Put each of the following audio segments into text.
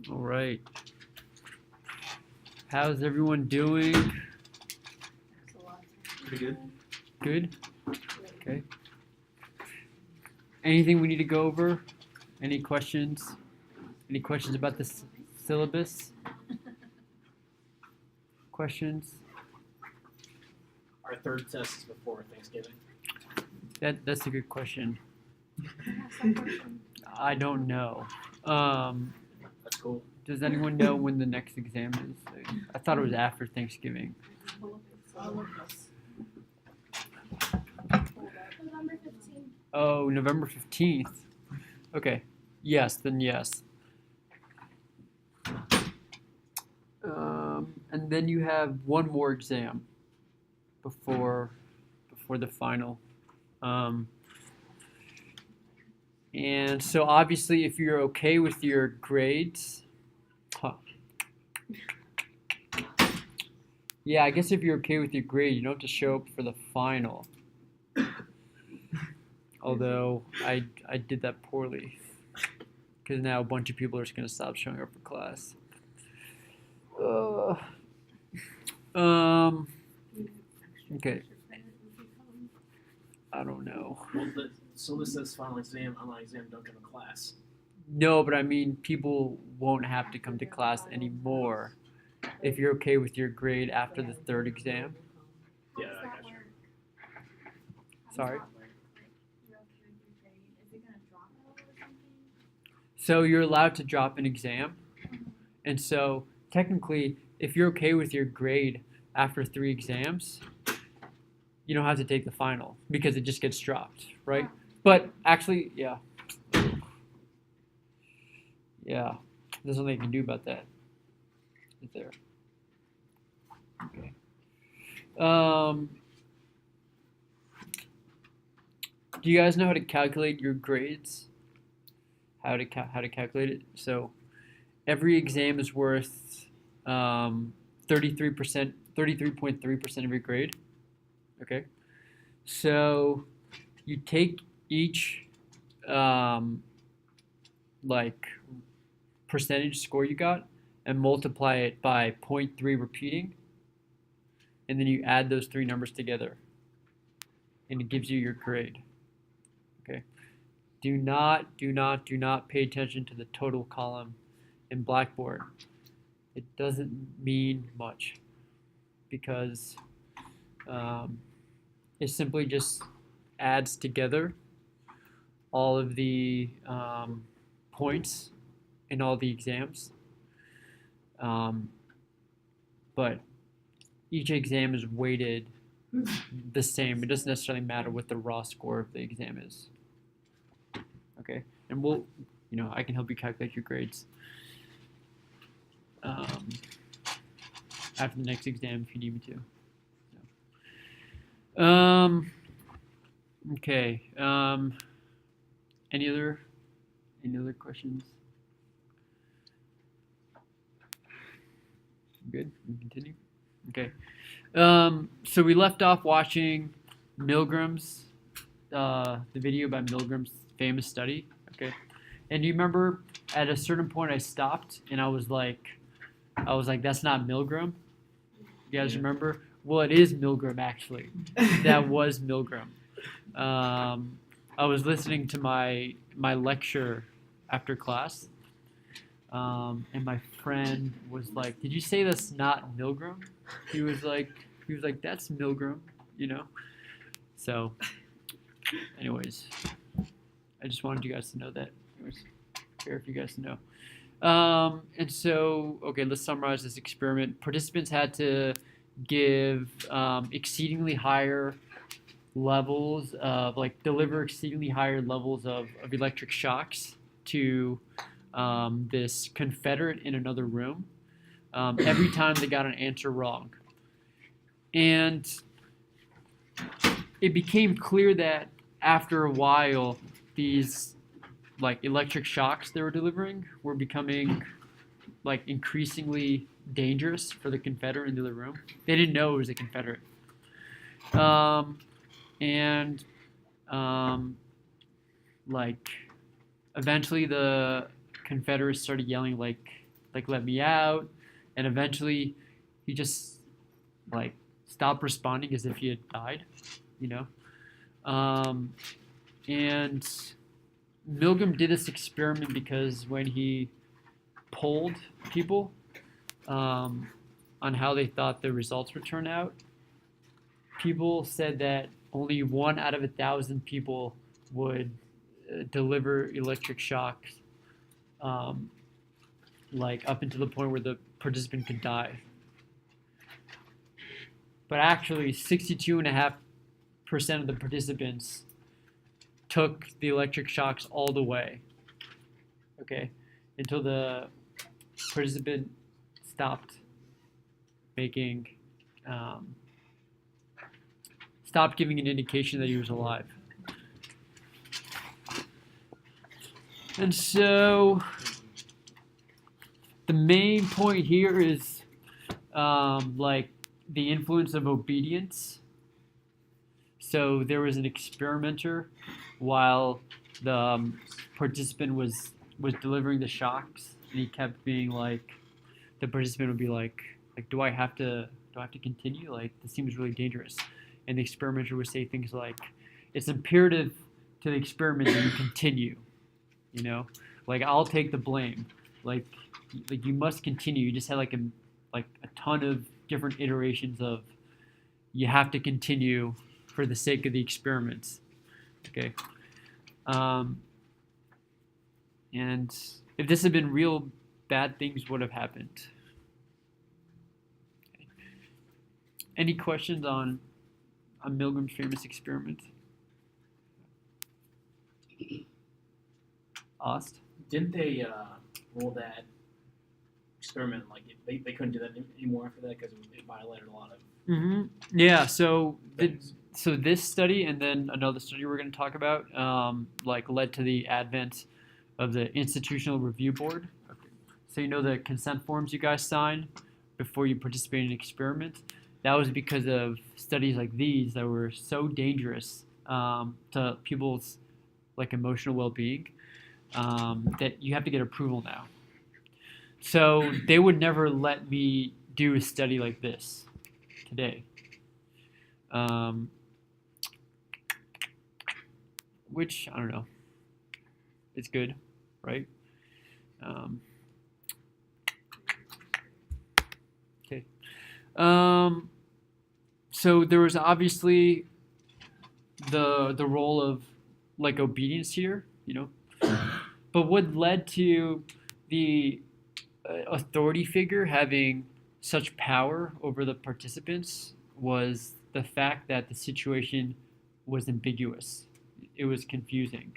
All right. How's everyone doing? Pretty good. Good? Okay. Anything we need to go over? Any questions? Any questions about this syllabus? Questions? Our third test is before Thanksgiving. That's a good question. I don't know. That's cool. Does anyone know when the next exam is? I thought it was after Thanksgiving. November 15th. Oh, November 15th. Okay. Yes, then yes. And then you have one more exam before the final. And so obviously if you're okay with your grades, yeah, I guess if you're okay with your grade, you don't have to show up for the final. Although I did that poorly, because now a bunch of people are just gonna stop showing up for class. Okay. I don't know. Well, the syllabus says final exam, online exam, don't come to class. No, but I mean, people won't have to come to class anymore if you're okay with your grade after the third exam. Yeah, How does I that got you. work? How does Sorry? that work? Like, you're okay with your grade. Is it gonna drop out or something? So you're allowed to drop an exam. And so technically, if you're okay with your grade after 3 exams, you don't have to take the final because it just gets dropped, right? Oh. But actually, yeah. Yeah. There's nothing you can do about that. Is there? Okay. Do you guys know how to calculate your grades? How to calculate it? So every exam is worth 33%, 33.3% of your grade. Okay. So you take each like percentage score you got and multiply it by 0.3 repeating, and then you add those 3 numbers together, and it gives you your grade. Okay. Do not pay attention to the total column in Blackboard. It doesn't mean much because it simply just adds together all of the points in all the exams. But each exam is weighted the same. It doesn't necessarily matter what the raw score of the exam is. Okay, and we'll, I can help you calculate your grades after the next exam if you need me to. Okay. Any other questions? Good. We can continue. Okay. So we left off watching Milgram's the video by Milgram's famous study. Okay. And do you remember at a certain point I stopped and I was like, that's not Milgram. You guys remember? Well, it is Milgram actually. That was Milgram. I was listening to my lecture after class, and my friend was like, "Did you say that's not Milgram?" He was like, "That's Milgram," So, anyways, I just wanted you guys to know that. It was fair for you guys to know. And so, okay, let's summarize this experiment. Participants had to give exceedingly higher levels of, deliver exceedingly higher levels of electric shocks to this Confederate in another room every time they got an answer wrong. And it became clear that after a while, these electric shocks they were delivering were becoming increasingly dangerous for the Confederate in the other room. They didn't know it was a Confederate. And eventually the Confederates started yelling let me out, and eventually he just like stopped responding as if he had died, you know. And Milgram did this experiment because when he polled people on how they thought the results would turn out, people said that only 1 out of 1,000 people would deliver electric shocks, like up until the point where the participant could die. But actually, 62.5% of the participants took the electric shocks all the way, okay, until the participant stopped making, stopped giving an indication that he was alive. And so the main point here is like the influence of obedience. So there was an experimenter while the participant was delivering the shocks, and he kept being like, the participant would be like do I have to continue? Like, this seems really dangerous. And the experimenter would say things like, it's imperative to the experiment that you continue. You know, like, I'll take the blame. Like you must continue. You just had like a ton of different iterations of you have to continue for the sake of the experiments. Okay. And if this had been real, bad things would have happened. Okay. Any questions on Milgram's famous experiment? Ost? Didn't they rule that experiment like they couldn't do that anymore after that because it violated a lot of Yeah. So things? so this study and then another study we're going to talk about led to the advent of the Institutional Review Board. Okay. So you know the consent forms you guys sign before you participate in an experiment? That was because of studies like these that were so dangerous to people's like emotional well-being that you have to get approval now. So they would never let me do a study like this today. Which, I don't know, it's good, right? Okay. So there was obviously the role of like obedience here, you know, but what led to the authority figure having such power over the participants was the fact that the situation was ambiguous. It was confusing.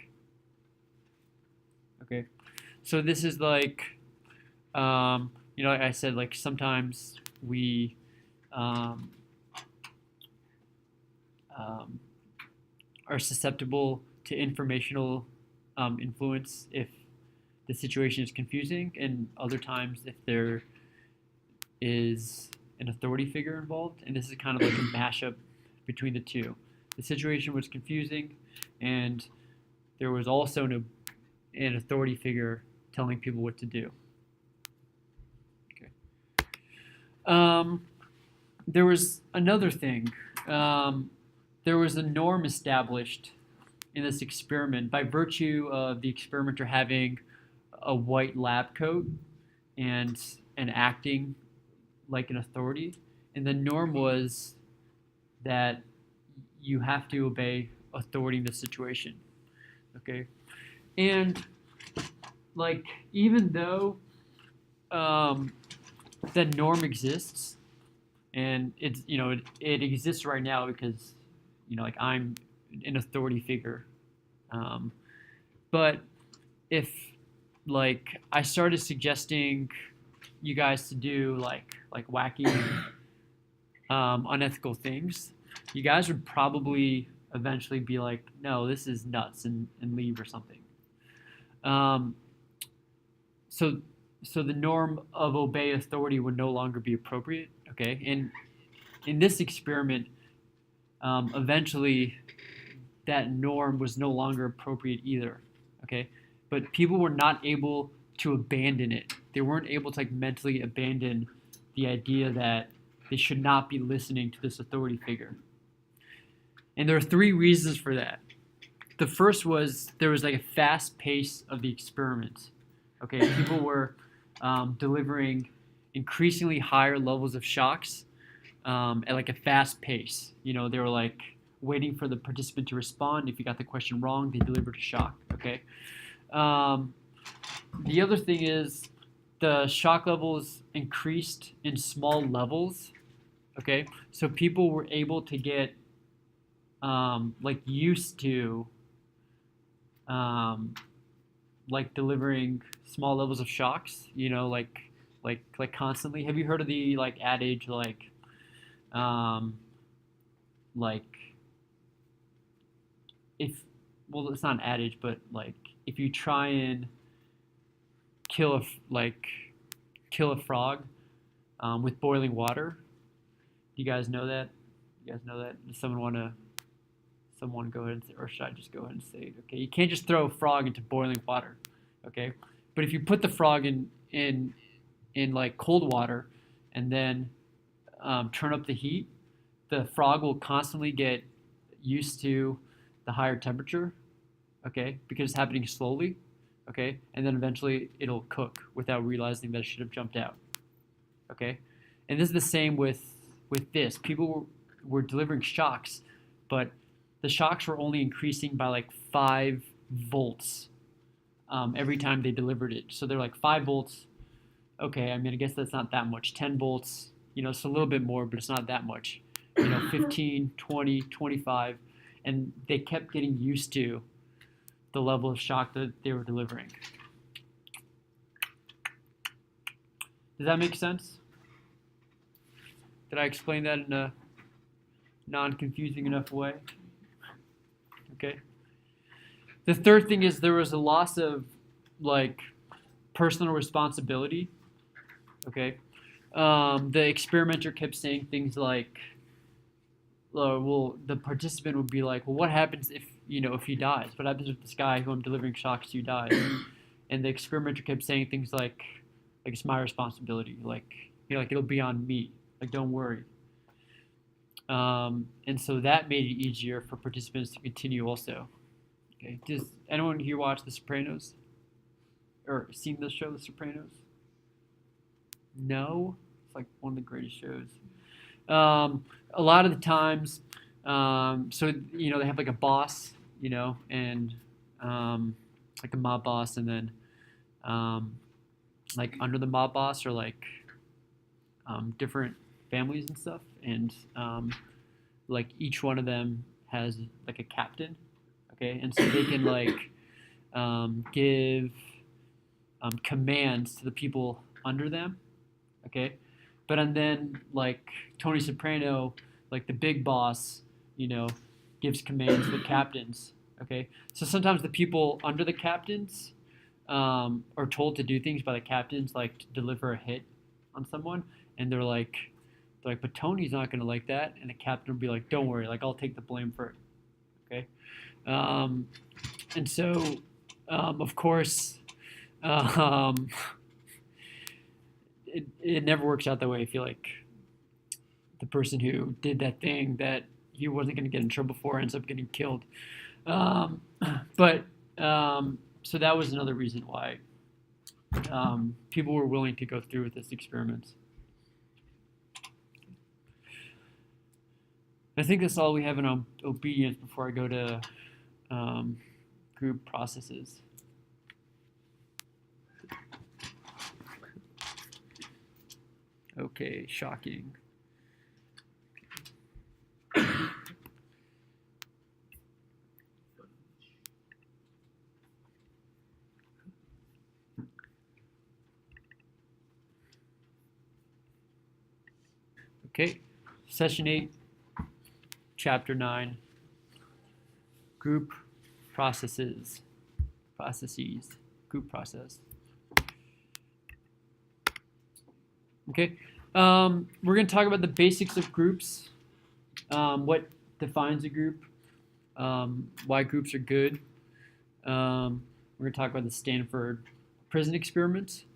Okay, so this is like, you know, like I said, like sometimes we are susceptible to informational influence if the situation is confusing, and other times if there is an authority figure involved, and this is kind of like a mashup between the two. The situation was confusing, and there was also an authority figure telling people what to do. Okay. There was another thing. There was a norm established in this experiment by virtue of the experimenter having a white lab coat and acting like an authority. And the norm was that you have to obey authority in the situation. Okay? And like, even though that norm exists, and it's, you know, it exists right now because, you know, like I'm an authority figure. But if like I started suggesting you guys to do like wacky, unethical things, you guys would probably eventually be like, no, this is nuts, and leave or something. So the norm of obey authority would no longer be appropriate. Okay, and in this experiment, eventually that norm was no longer appropriate either. Okay, but people were not able to abandon it. They weren't able to like mentally abandon the idea that they should not be listening to this authority figure. And there are three reasons for that. The first was there was like a fast pace of the experiments. Okay, people were delivering increasingly higher levels of shocks at like a fast pace. You know, they were like waiting for the participant to respond. If you got the question wrong, they delivered a shock. Okay. The other thing is the shock levels increased in small levels. Okay, so people were able to get like used to like delivering small levels of shocks. You know, like constantly. Have you heard of the like adage like if well it's not an adage but like if you try and kill a frog with boiling water. Do you guys know that? You guys know that? Does someone go ahead and say, or should I just go ahead and say it? Okay, you can't just throw a frog into boiling water. Okay, but if you put the frog in like cold water and then turn up the heat, the frog will constantly get used to the higher temperature. Okay, because it's happening slowly. Okay, and then eventually it'll cook without realizing that it should have jumped out. Okay, and this is the same with this. People were delivering shocks, but the shocks were only increasing by like 5 volts every time they delivered it. So they're like 5 volts. Okay, I mean, I guess that's not that much. 10 volts, you know, it's a little bit more, but it's not that much. You know, 15, 20, 25, and they kept getting used to the level of shock that they were delivering. Does that make sense? Did I explain that in a non-confusing enough way? Okay. The third thing is there was a loss of like personal responsibility. Okay. The experimenter kept saying things like, well, the participant would be like, well, what happens if he dies? What happens if this guy who I'm delivering shocks to dies? And the experimenter kept saying things like it's my responsibility, like it'll be on me, like don't worry. And so that made it easier for participants to continue also. Okay, does anyone here watch The Sopranos? Or seen this show, The Sopranos? No? It's like one of the greatest shows. A lot of the times, so they have like a boss, and like a mob boss, and then like under the mob boss are like different families and stuff, and like each one of them has like a captain, okay, and so they can like give commands to the people under them, okay. But then, like, Tony Soprano, like the big boss, gives commands to the captains, okay? So sometimes the people under the captains are told to do things by the captains, like to deliver a hit on someone, and they're like, but Tony's not going to like that, and the captain will be like, don't worry, like, I'll take the blame for it, okay? And so, of course, it never works out that way. I feel like the person who did that thing that he wasn't going to get in trouble for ends up getting killed. So that was another reason why people were willing to go through with this experiment. I think that's all we have in obedience before I go to group processes. Okay, shocking. Okay, session 8, chapter 9, group processes, group process. Okay, we're going to talk about the basics of groups, what defines a group, why groups are good. We're going to talk about the Stanford prison experiments,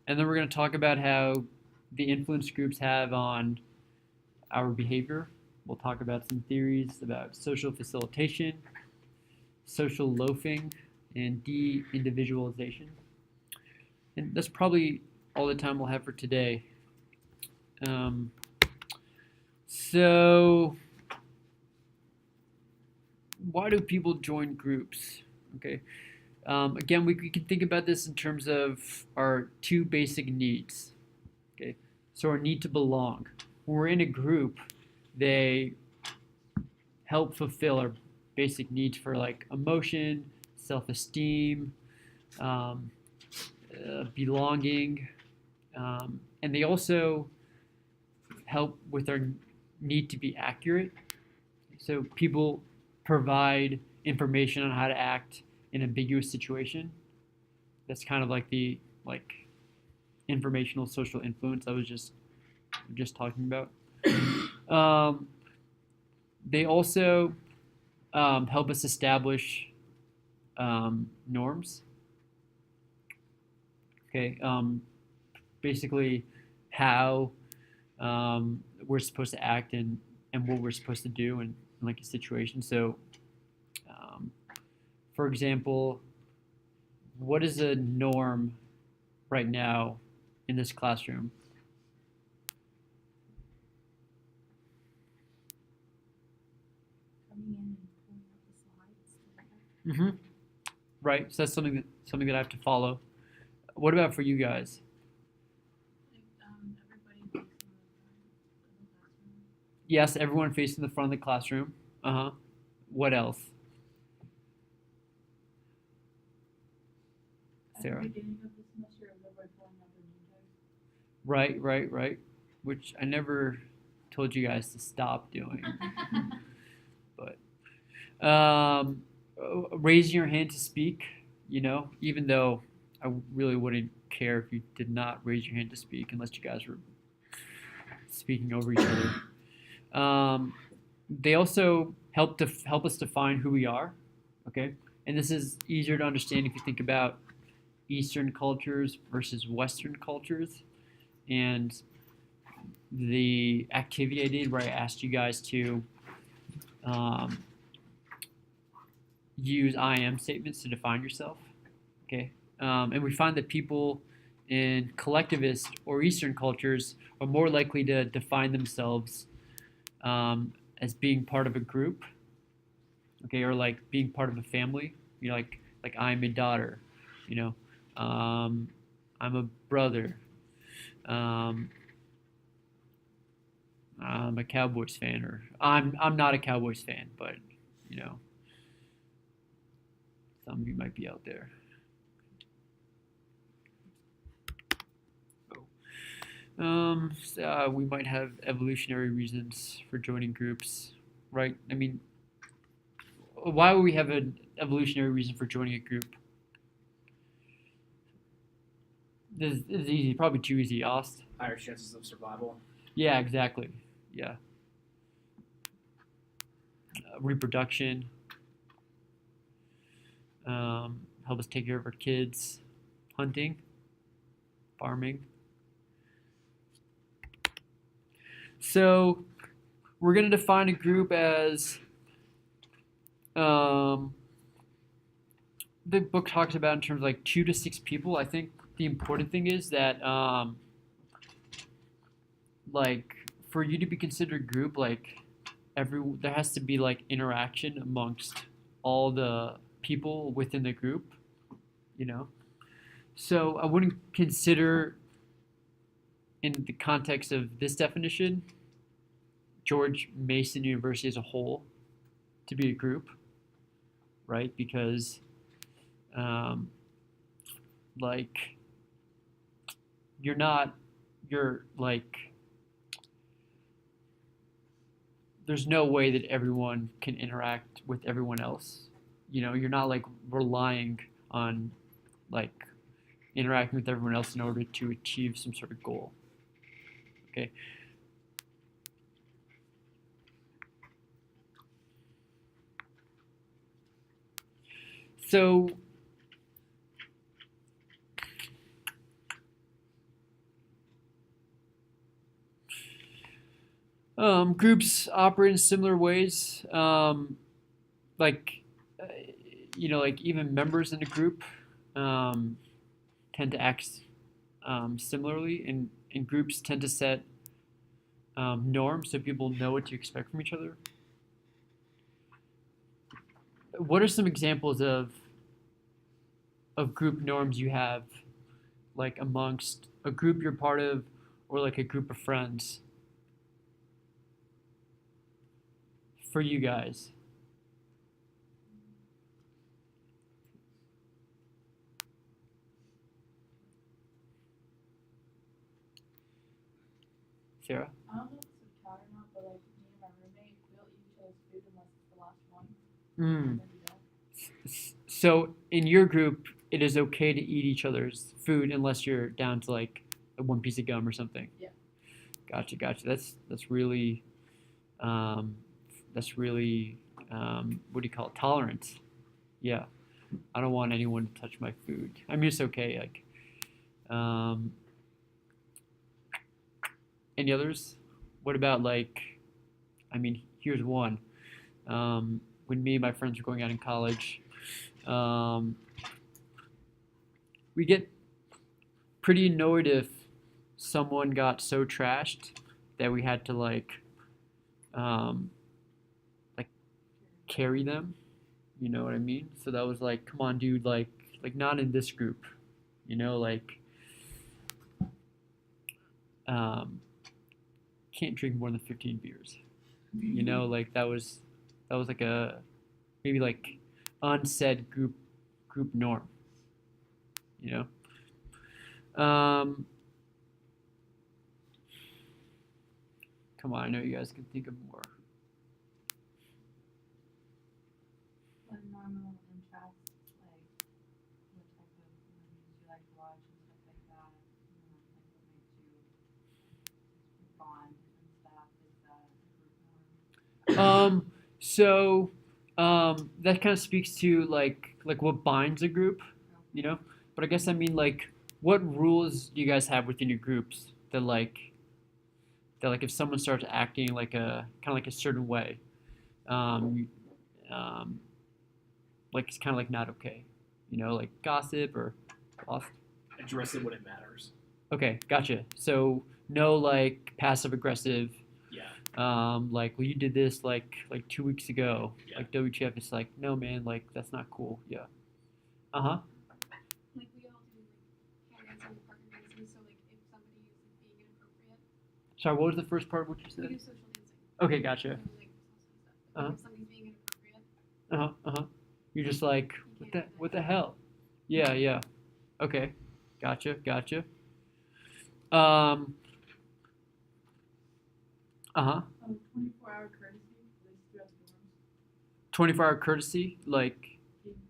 and then we're going to talk about how the influence groups have on our behavior. We'll talk about some theories about social facilitation, social loafing, and de-individualization. And that's probably all the time we'll have for today. So, why do people join groups? Okay. Again, we can think about this in terms of our two basic needs. Okay. So our need to belong. When we're in a group, they help fulfill our basic needs for like emotion, self-esteem, belonging, and they also help with our need to be accurate. So people provide information on how to act in ambiguous situation. That's kind of like the informational social influence I was just talking about. They also help us establish norms. Okay, basically how we're supposed to act and what we're supposed to do in like a situation. So, for example, what is a norm right now in this classroom? Coming in and pulling up the slides. Mm-hmm. Right. So that's something that I have to follow. What about for you guys? Like, everybody facing the front of the classroom. Yes, everyone facing the front of the classroom. Uh-huh. What else? Sarah. At the beginning of the semester, everybody pulling up their name tags. Right. Which I never told you guys to stop doing. But raising your hand to speak, even though I really wouldn't care if you did not raise your hand to speak unless you guys were speaking over each other. They also help us define who we are, okay? And this is easier to understand if you think about Eastern cultures versus Western cultures. And the activity I did where I asked you guys to use I am statements to define yourself, okay? And we find that people in collectivist or Eastern cultures are more likely to define themselves as being part of a group, okay, or like being part of a family. Like I'm a daughter, I'm a brother, I'm a Cowboys fan, or I'm not a Cowboys fan, but some of you might be out there. We might have evolutionary reasons for joining groups, right? I mean, why would we have an evolutionary reason for joining a group? This is easy, probably too easy. Ost? Higher chances of survival. Yeah, exactly. Yeah. Reproduction. Help us take care of our kids. Hunting. Farming. So we're going to define a group as the book talks about in terms of like 2 to 6 people. I think the important thing is that like for you to be considered a group, like there has to be like interaction amongst all the people within the group, So I wouldn't consider, in the context of this definition, George Mason University as a whole to be a group, right? Because, there's no way that everyone can interact with everyone else. You're not like relying on like interacting with everyone else in order to achieve some sort of goal. Okay. So Groups operate in similar ways. Like, uh, like even members in a group um, tend to act similarly, and groups tend to set norms so people know what to expect from each other. What are some examples of group norms you have, like amongst a group you're part of, or like a group of friends for you guys? Sarah? I don't know if it's a cat or not, but like me and my roommate, we don't eat each other's food unless it's the last one. Mm. And then we don't. So in your group, it is okay to eat each other's food unless you're down to like one piece of gum or something. Yeah. Gotcha, gotcha. That's really um, what do you call it? Tolerance. Yeah. I don't want anyone to touch my food. I mean, it's okay. Like, um, any others? What about like? I mean, here's one. When me and my friends were going out in college, um, we get pretty annoyed if someone got so trashed that we had to um, like carry them. You know what I mean? So that was like, come on, dude, like not in this group. Like um, can't drink more than 15 beers. Like that was like a maybe like unsaid group norm. You come on, I know you guys can think of more. What normal interests, like what type of movies you like to watch and stuff like that, like what makes you bond and stuff, is that a group norm? So that kind of speaks to like what binds a group, you know. But I guess I mean like, what rules do you guys have within your groups that if someone starts acting like a kind of like a certain way, um, um, like it's kind of like not okay, like gossip or lost. Address it when it matters. Okay, gotcha. So no like passive aggressive. Yeah. Like, well, you did this like 2 weeks ago. Yeah. Like WTF? It's like, no, man. Like that's not cool. Yeah. Uh huh. Like we all do like hangouts and partner dances, so like if somebody is like, being inappropriate, Sorry, what was the first part of what you we said? do social dancing. Okay, gotcha. We do, like salsa and stuff. But Uh-huh. if somebody's being inappropriate, Uh huh. Uh huh. You're just like, you what can't the do what that. the hell? Yeah, yeah. Okay, gotcha, gotcha. Um. Uh huh. 24-hour courtesy, at least throughout the dorms. 24-hour courtesy, like,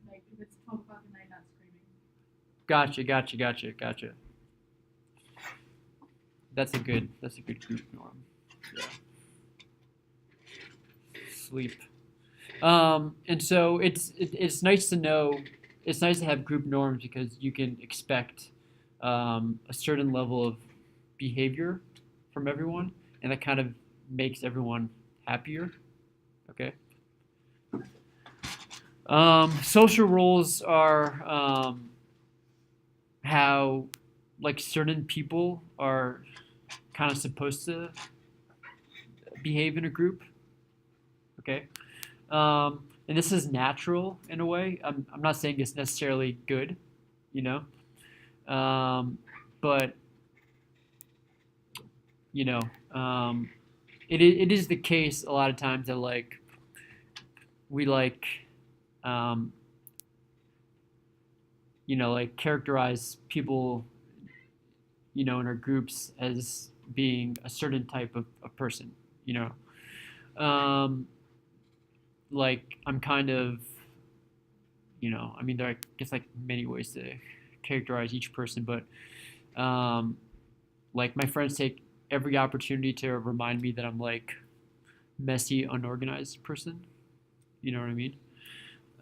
Like if it's 12 o'clock at night, not screaming. gotcha. That's a good group norm. Yeah. Sleep. And so it's nice to know. It's nice to have group norms because you can expect a certain level of behavior from everyone, and that kind of makes everyone happier. Okay. Social roles are how like certain people are kind of supposed to behave in a group. Okay. And this is natural in a way. I'm not saying it's necessarily good, you know, but you know, it is the case a lot of times that like we um, like characterize people, in our groups as being a certain type of person, you know. Like I'm kind of, I mean, there are, I guess, like many ways to characterize each person, but like my friends take every opportunity to remind me that I'm like messy, unorganized person. You know what I mean?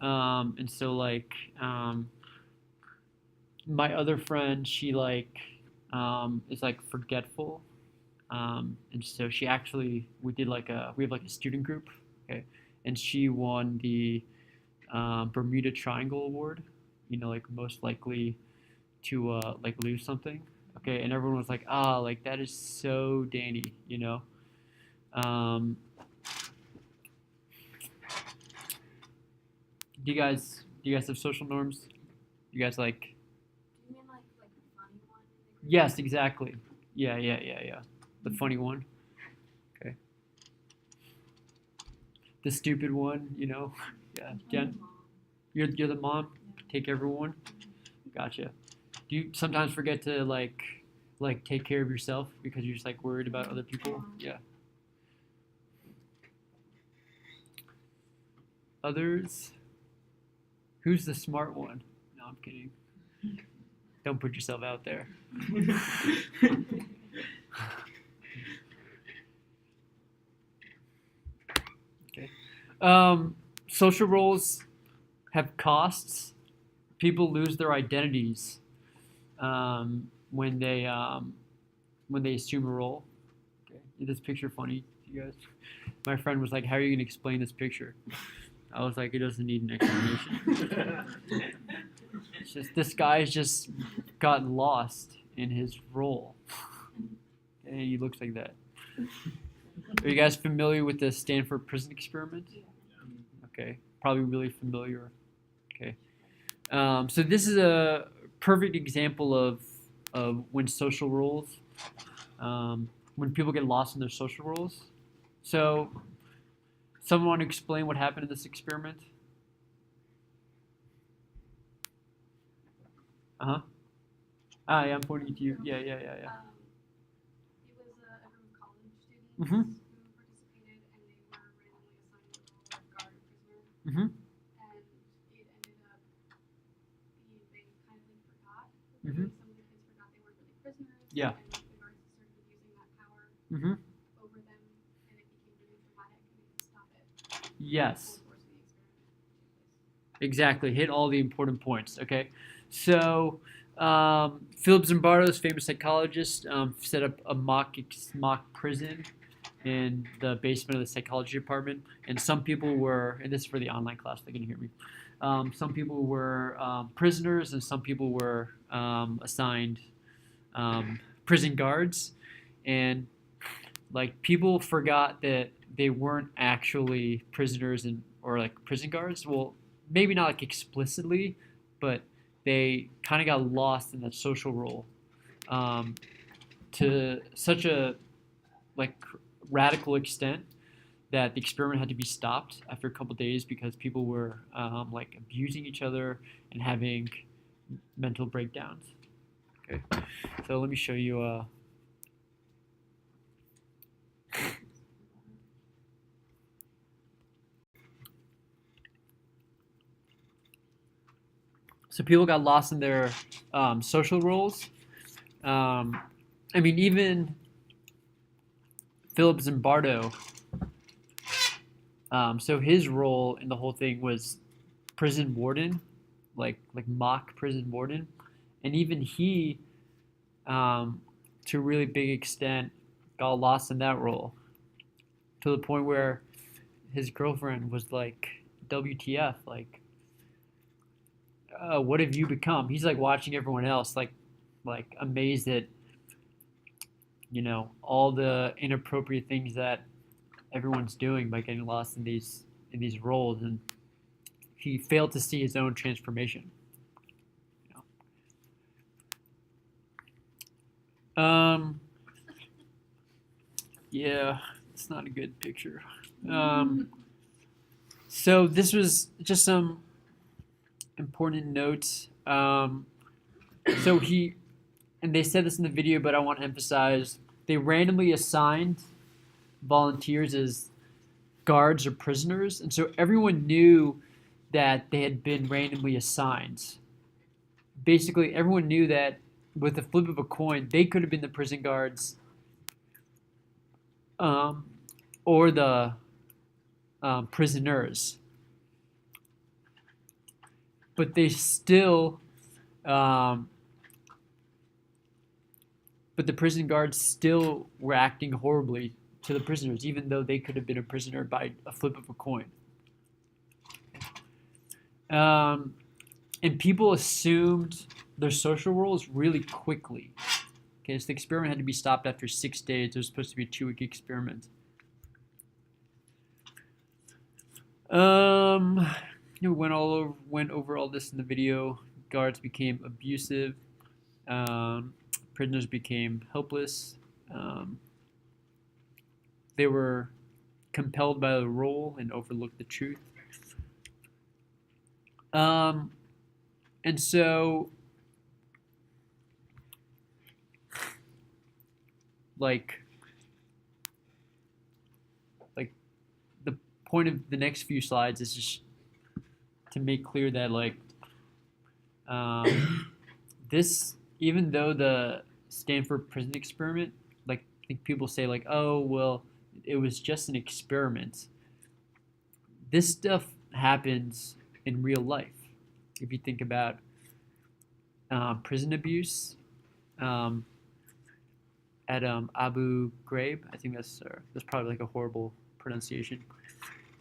And so like my other friend, she like is like forgetful. And so she actually we have like a student group, okay, and she won the Bermuda Triangle Award. You know, like most likely to like lose something. Okay, and everyone was like, ah, like that is so Danny, you know. Um, do you guys have social norms? You guys like? Do you mean like the funny one in the group? Yes, exactly. Yeah. The funny one. Okay. The stupid one, you know. Yeah, Jen, you're the mom. Take everyone. Gotcha. Do you sometimes forget to like take care of yourself because you're just like worried about other people? Yeah. Others. Who's the smart one? No, I'm kidding. Don't put yourself out there. Okay. Social roles have costs. People lose their identities when they assume a role. Okay. Is this picture funny to you guys? My friend was like, "How are you gonna explain this picture?" I was like, "It doesn't need an explanation. It's just this guy's just gotten lost in his role, and he looks like that." Are you guys familiar with the Stanford Prison Experiment? Okay, probably really familiar. Okay, so this is a perfect example of when social roles, when people get lost in their social roles. So, someone want to explain what happened in this experiment? Uh huh. Ah, yeah, I'm pointing to you. Yeah. It was a group of college students Mhm. who participated, and they were randomly assigned the role of guard or prisoner. Mhm. And it ended up being they kind of like forgot. Mhm. Some of the kids forgot they weren't really prisoners. Yeah. And the guards started using that power Mhm. over them, and it became really traumatic, and they could stop it. Yes. Over the course of the experiment took place. Exactly. Hit all the important points. Okay. So, Philip Zimbardo's famous psychologist set up a mock prison in the basement of the psychology department, and some people were, and this is for the online class, they can hear me. Some people were prisoners, and some people were assigned prison guards, and like people forgot that they weren't actually prisoners and or like prison guards. Well, maybe not like explicitly, but they kind of got lost in that social role to such a like radical extent that the experiment had to be stopped after a couple days because people were like abusing each other and having mental breakdowns. Okay, so let me show you. So people got lost in their social roles. I mean, even Philip Zimbardo. So his role in the whole thing was prison warden, like mock prison warden, and even he, to a really big extent, got lost in that role to the point where his girlfriend was like, "WTF? Like, what have you become?" He's like watching everyone else, like amazed at all the inappropriate things that everyone's doing by getting lost in these roles, and he failed to see his own transformation. Yeah, it's not a good picture. So this was just some important notes. So he, and they said this in the video, but I want to emphasize, they randomly assigned volunteers as guards or prisoners, and so everyone knew that they had been randomly assigned. Basically, everyone knew that with the flip of a coin, they could have been the prison guards or the prisoners, but they still but the prison guards still were acting horribly to the prisoners, even though they could have been a prisoner by a flip of a coin. And people assumed their social roles really quickly. Okay, so the experiment had to be stopped after 6 days. It was supposed to be a 2-week experiment. Went over all this in the video. Guards became abusive. Prisoners became helpless. They were compelled by the role and overlooked the truth. And so, like the point of the next few slides is just to make clear that this, even though the Stanford prison experiment, I think people say oh well, it was just an experiment. This stuff happens in real life. If you think about prison abuse at Abu Ghraib, I think that's probably a horrible pronunciation.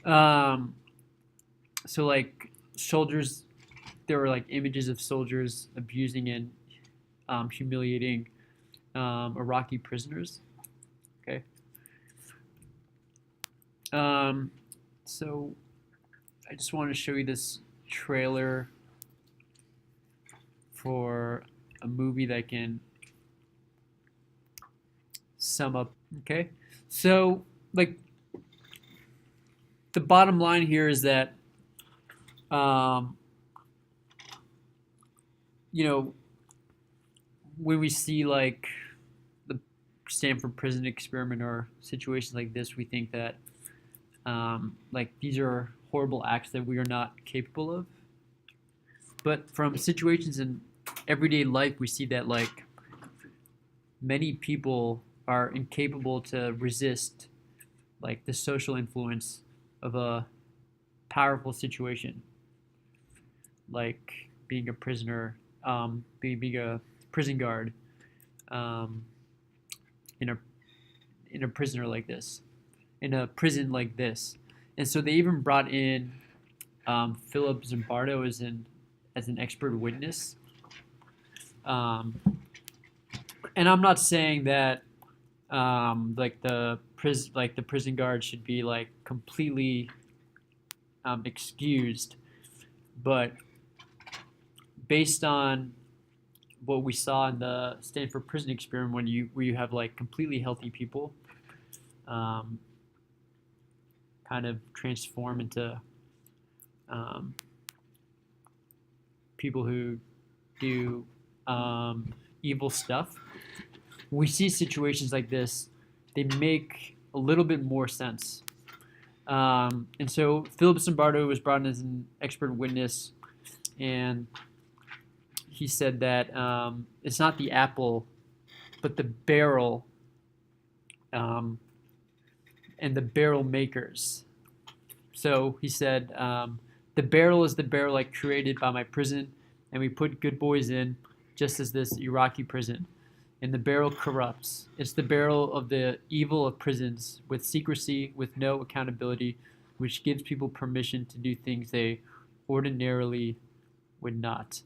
So soldiers, there were images of soldiers abusing and humiliating Iraqi prisoners. Okay. So I just want to show you this trailer for a movie that can sum up. Okay, so the bottom line here is that when we see the Stanford prison experiment or situations like this, we think that these are horrible acts that we are not capable of. But from situations in everyday life, we see that many people are incapable to resist the social influence of a powerful situation, like being a prisoner, being a prison guard in a prisoner like this, in a prison like this. And so they even brought in Philip Zimbardo as an expert witness. And I'm not saying that the prison guard should be completely excused, but based on what we saw in the Stanford prison experiment, where you have completely healthy people kind of transform into people who do evil stuff. When we see situations like this, they make a little bit more sense. And so Philip Zimbardo was brought in as an expert witness, and he said that it's not the apple, but the barrel, and the barrel makers. So he said, the barrel is the barrel created by my prison, and we put good boys in, just as this Iraqi prison. And the barrel corrupts. It's the barrel of the evil of prisons, with secrecy, with no accountability, which gives people permission to do things they ordinarily would not.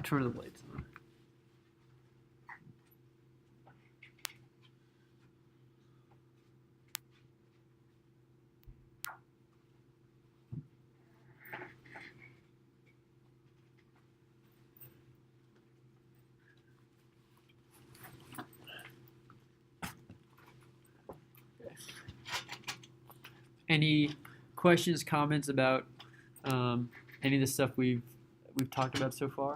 Turn the lights on. Any questions, comments about any of the stuff we've talked about so far?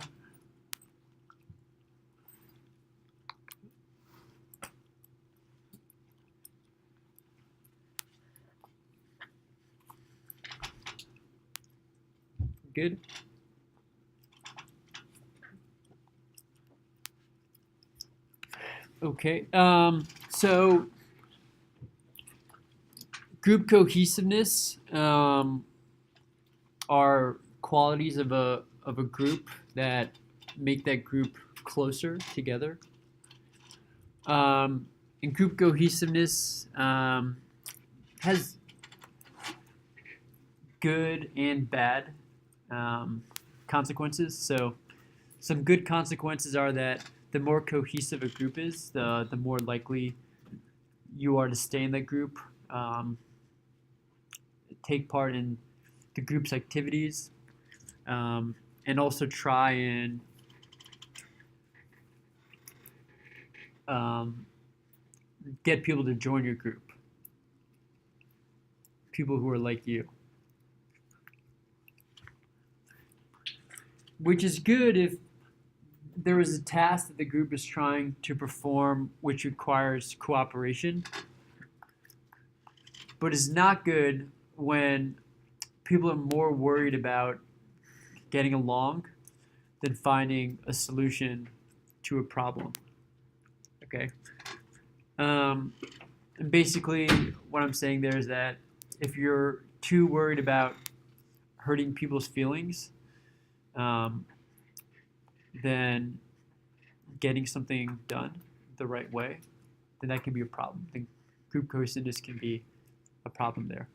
Good. Okay. So group cohesiveness are qualities of a of a group that make that group closer together. And group cohesiveness has good and bad consequences. So some good consequences are that the more cohesive a group is, the more likely you are to stay in that group, take part in the group's activities, and also try and get people to join your group. People who are like you. Which is good if there is a task that the group is trying to perform which requires cooperation. But it's not good when people are more worried about getting along than finding a solution to a problem. Okay? And basically, what I'm saying there is that if you're too worried about hurting people's feelings, then getting something done the right way, then that can be a problem. Then group cohesiveness can be a problem there.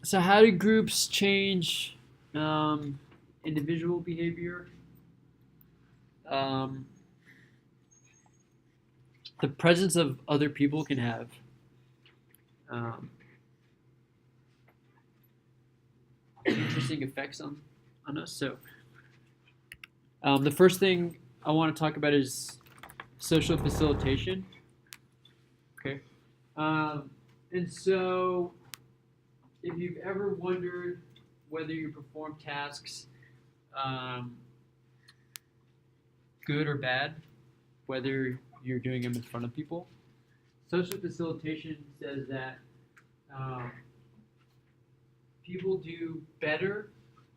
So how do groups change individual behavior? The presence of other people can have interesting effects on us. So the first thing I want to talk about is social facilitation. Okay. And so if you've ever wondered whether you perform tasks good or bad, whether you're doing them in front of people, social facilitation says that people do better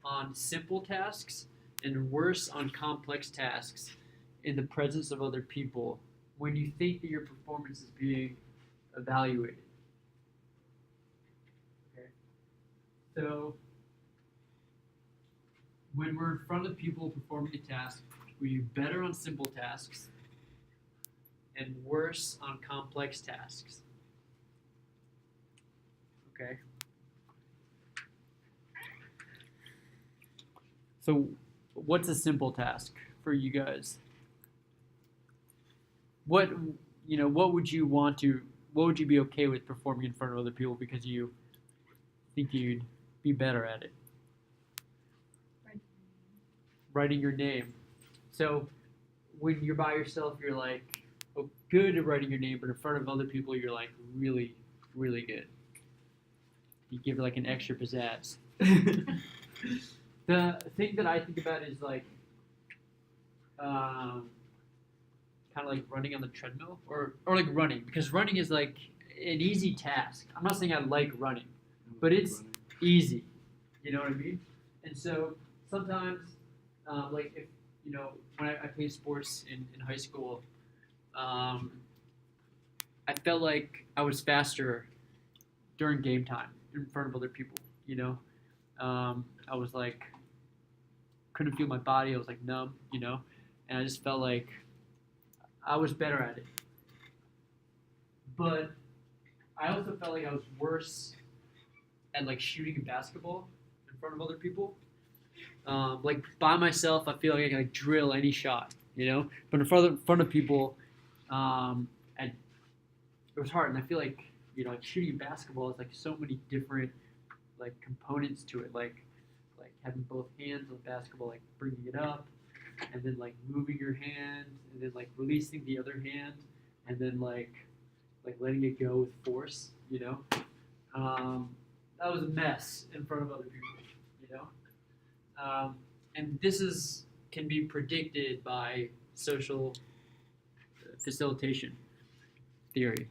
on simple tasks and worse on complex tasks in the presence of other people when you think that your performance is being evaluated. Okay. So when we're in front of people performing a task, we do better on simple tasks and worse on complex tasks. Okay. So what's a simple task for you guys? What would you be okay with performing in front of other people because you think you'd be better at it? Writing your name. So when you're by yourself, you're like good at writing your name, but in front of other people, you're like really, really good. You give it like an extra pizzazz. The thing that I think about is like kind of like running on the treadmill or like running, because running is like an easy task. I'm not saying I like running, but it's easy. You know what I mean? And so sometimes, like if when I played sports in high school, I felt like I was faster during game time in front of other people. I was like couldn't feel my body. I was like numb, and I just felt like I was better at it. But I also felt like I was worse at like shooting a basketball in front of other people. Like by myself, I feel like I can like drill any shot, But in front of people, it was hard, and I feel like like shooting a basketball is like so many different like components to it, like having both hands on the basketball, like bringing it up, and then like moving your hand, and then like releasing the other hand, and then like letting it go with force, That was a mess in front of other people, and this can be predicted by social facilitation theory.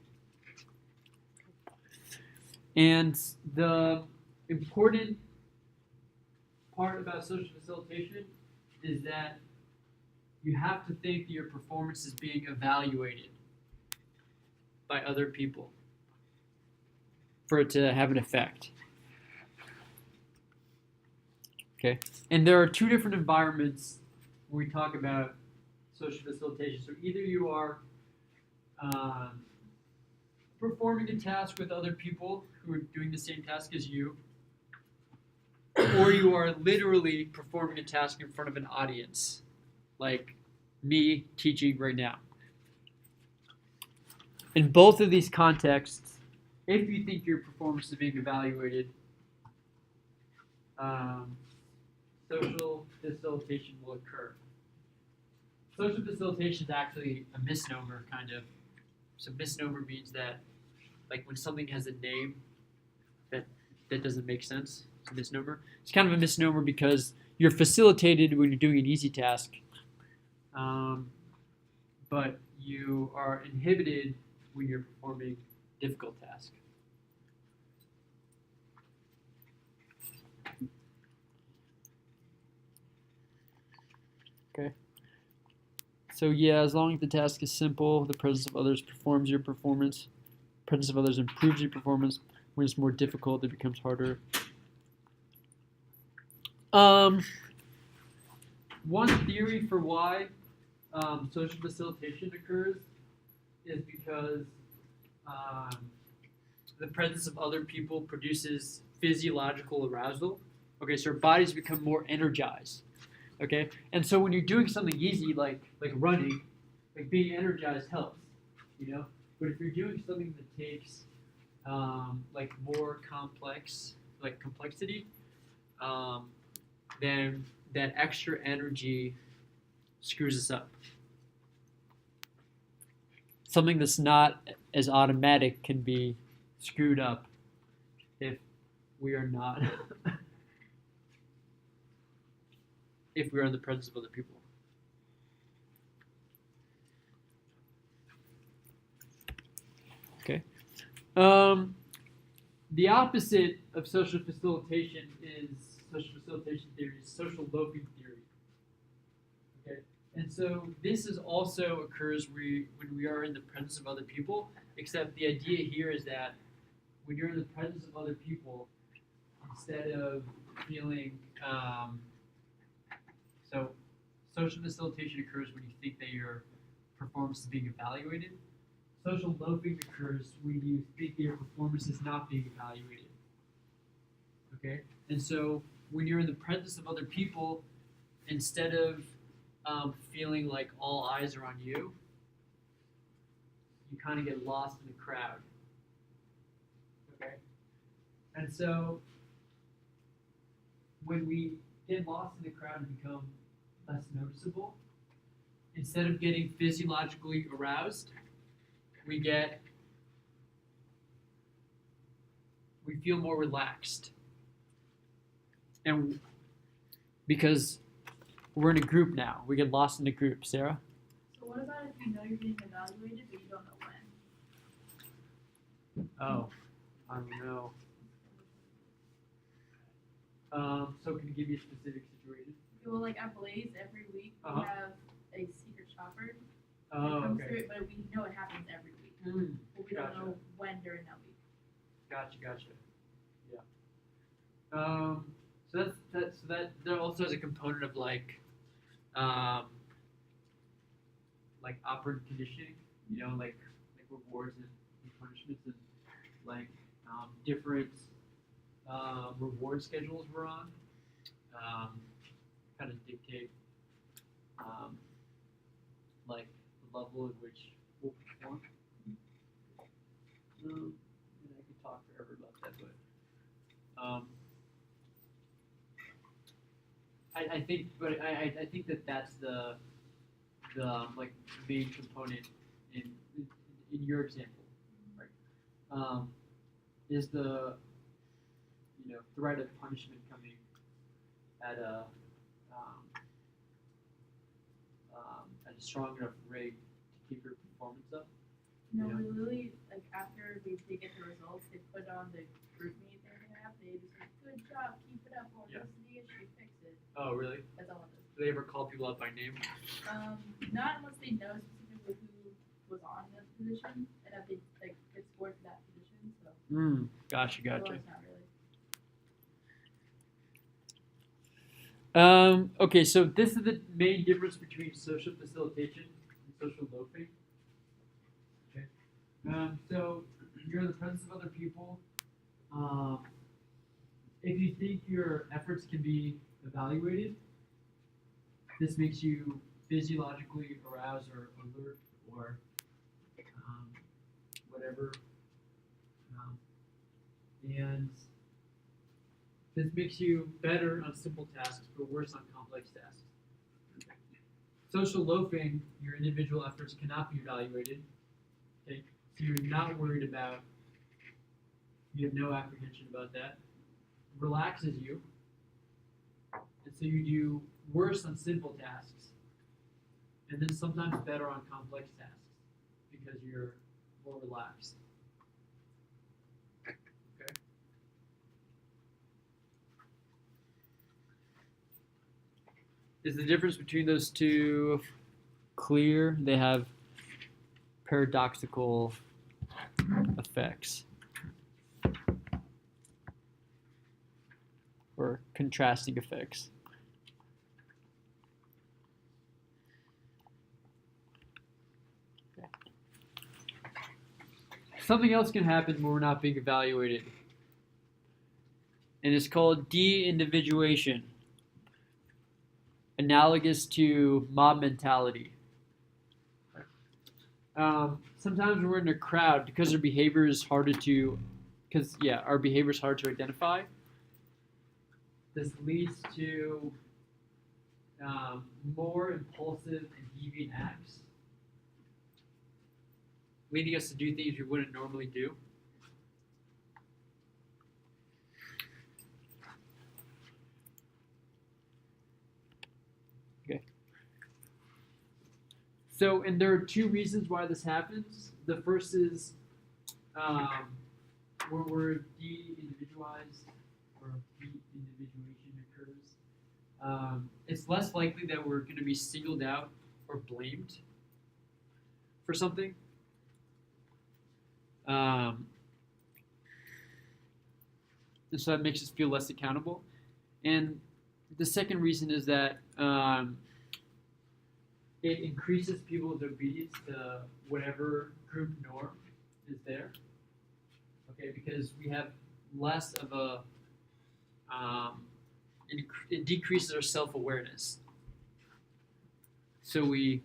And the important part about social facilitation is that you have to think that your performance is being evaluated by other people for it to have an effect. Okay, and there are two different environments when we talk about social facilitation. So either you are performing a task with other people who are doing the same task as you, or you are literally performing a task in front of an audience, like me teaching right now. In both of these contexts, if you think your performance is being evaluated, social facilitation will occur. Social facilitation is actually a misnomer, kind of. So misnomer means that, like, when something has a name that doesn't make sense, it's a misnomer. It's kind of a misnomer because you're facilitated when you're doing an easy task, but you are inhibited when you're performing a difficult task. Okay. So yeah, as long as the task is simple, the presence of others performs your performance. Presence of others improves your performance. When it's more difficult, it becomes harder. One theory for why social facilitation occurs is because the presence of other people produces physiological arousal. Okay, so our bodies become more energized. Okay, and so when you're doing something easy like running, like being energized helps, you know. But if you're doing something that takes like more complex, like complexity, then that extra energy screws us up. Something that's not as automatic can be screwed up if we are not if we are in the presence of other people. Okay. The opposite of social facilitation theory is social loafing theory. Okay. And so this is also occurs when we are in the presence of other people, except the idea here is that when you're in the presence of other people, instead of feeling so social facilitation occurs when you think that your performance is being evaluated. Social loafing occurs when you think that your performance is not being evaluated. Okay? And so when you're in the presence of other people, instead of feeling like all eyes are on you, you kind of get lost in the crowd. Okay? And so when we get lost in the crowd and become less noticeable, instead of getting physiologically aroused, we feel more relaxed. And because we're in a group now, we get lost in a group. Sarah? So what about if you know you're being evaluated but you don't know when? Oh, I don't know. So can you give me a specific situation? Well, like at Blaze, every week we Uh-huh. have a secret shopper that Oh, comes okay. through, but we know it happens every week. But we don't Gotcha. know when during that week. Gotcha. Yeah. So that there also has a component of like operant conditioning, you know, like rewards and punishments and like different reward schedules we're on kind of dictate like the level at which we'll perform. And I could talk forever about that, but I think that's the like main component in your example, right? Is the threat of punishment coming at a strong enough rate to keep your performance up? No, Yeah. we literally, like, after they get the results, they put on the group meet they're gonna have. They just say, "Good job, keep it up." Or Yeah. this is the issue, fix it. Oh, really? That's all it is. Do they ever call people out by name? Not unless they know specifically who was on the position and if they like get scored for that position. So Gotcha. otherwise not really. Okay, so this is the main difference between social facilitation and social loafing. Okay. So you're in the presence of other people. If you think your efforts can be evaluated, this makes you physiologically aroused or alert or whatever. And this makes you better on simple tasks but worse on complex tasks. Social loafing, your individual efforts cannot be evaluated. Okay? So you're not worried about, you have no apprehension about that. Relaxes you. And so you do worse on simple tasks. And then sometimes better on complex tasks because you're more relaxed. Okay? Is the difference between those two clear? They have paradoxical effects or contrasting effects. Okay. Something else can happen when we're not being evaluated, and it's called de-individuation, analogous to mob mentality. Sometimes when we're in a crowd, because our behavior is harder to, our behavior is hard to identify. This leads to more impulsive and deviant acts, leading us to do things we wouldn't normally do. Okay. So, and there are two reasons why this happens. The first is when we're de-individualized or de-individuation occurs. It's less likely that we're going to be singled out or blamed for something. And so that makes us feel less accountable. And the second reason is that it increases people's obedience to whatever group norm is there. Okay, because we have less of a, it decreases our self-awareness. So we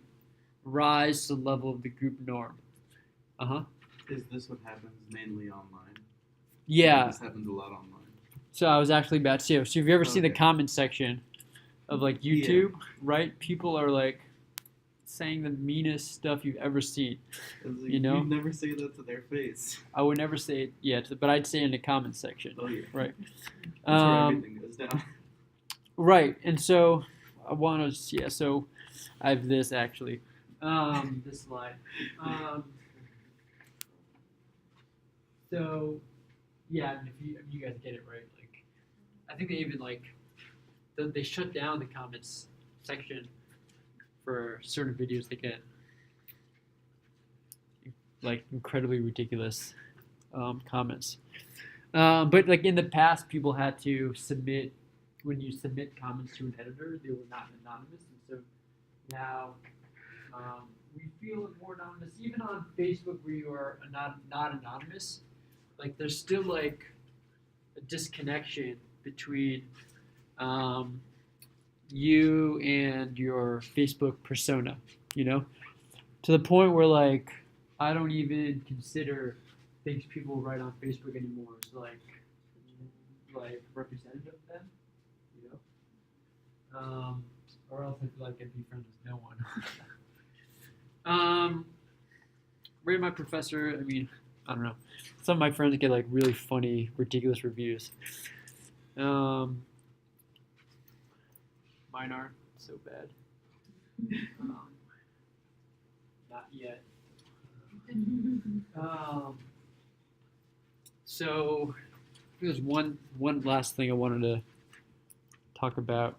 rise to the level of the group norm. Is this what happens mainly online? Yeah. This happens a lot online. So I was actually about to say, so if you ever see the Okay. comment section of like YouTube, right? People are like saying the meanest stuff you've ever seen. It's like, You know? you'd never say that to their face. I would never say it yet, but I'd say it in the comment section. Oh yeah. Right. That's where everything goes down. Right, and so I want to, yeah, so I have this actually, this slide. So, yeah, and if you guys get it right, like, I think they even like, they shut down the comments section for certain videos that get like incredibly ridiculous comments. But like in the past, people had to submit, when you submit comments to an editor, they were not anonymous, and so now we feel more anonymous. Even on Facebook, where you are not anonymous, like there's still like a disconnection between you and your Facebook persona, you know, to the point where like I don't even consider things people write on Facebook anymore as like representative of them, you know, or else I feel like I'd be friends with no one. Rate my professor. I mean, I don't know. Some of my friends get like really funny, ridiculous reviews. Mine aren't so bad. Not yet. So there's one last thing I wanted to talk about.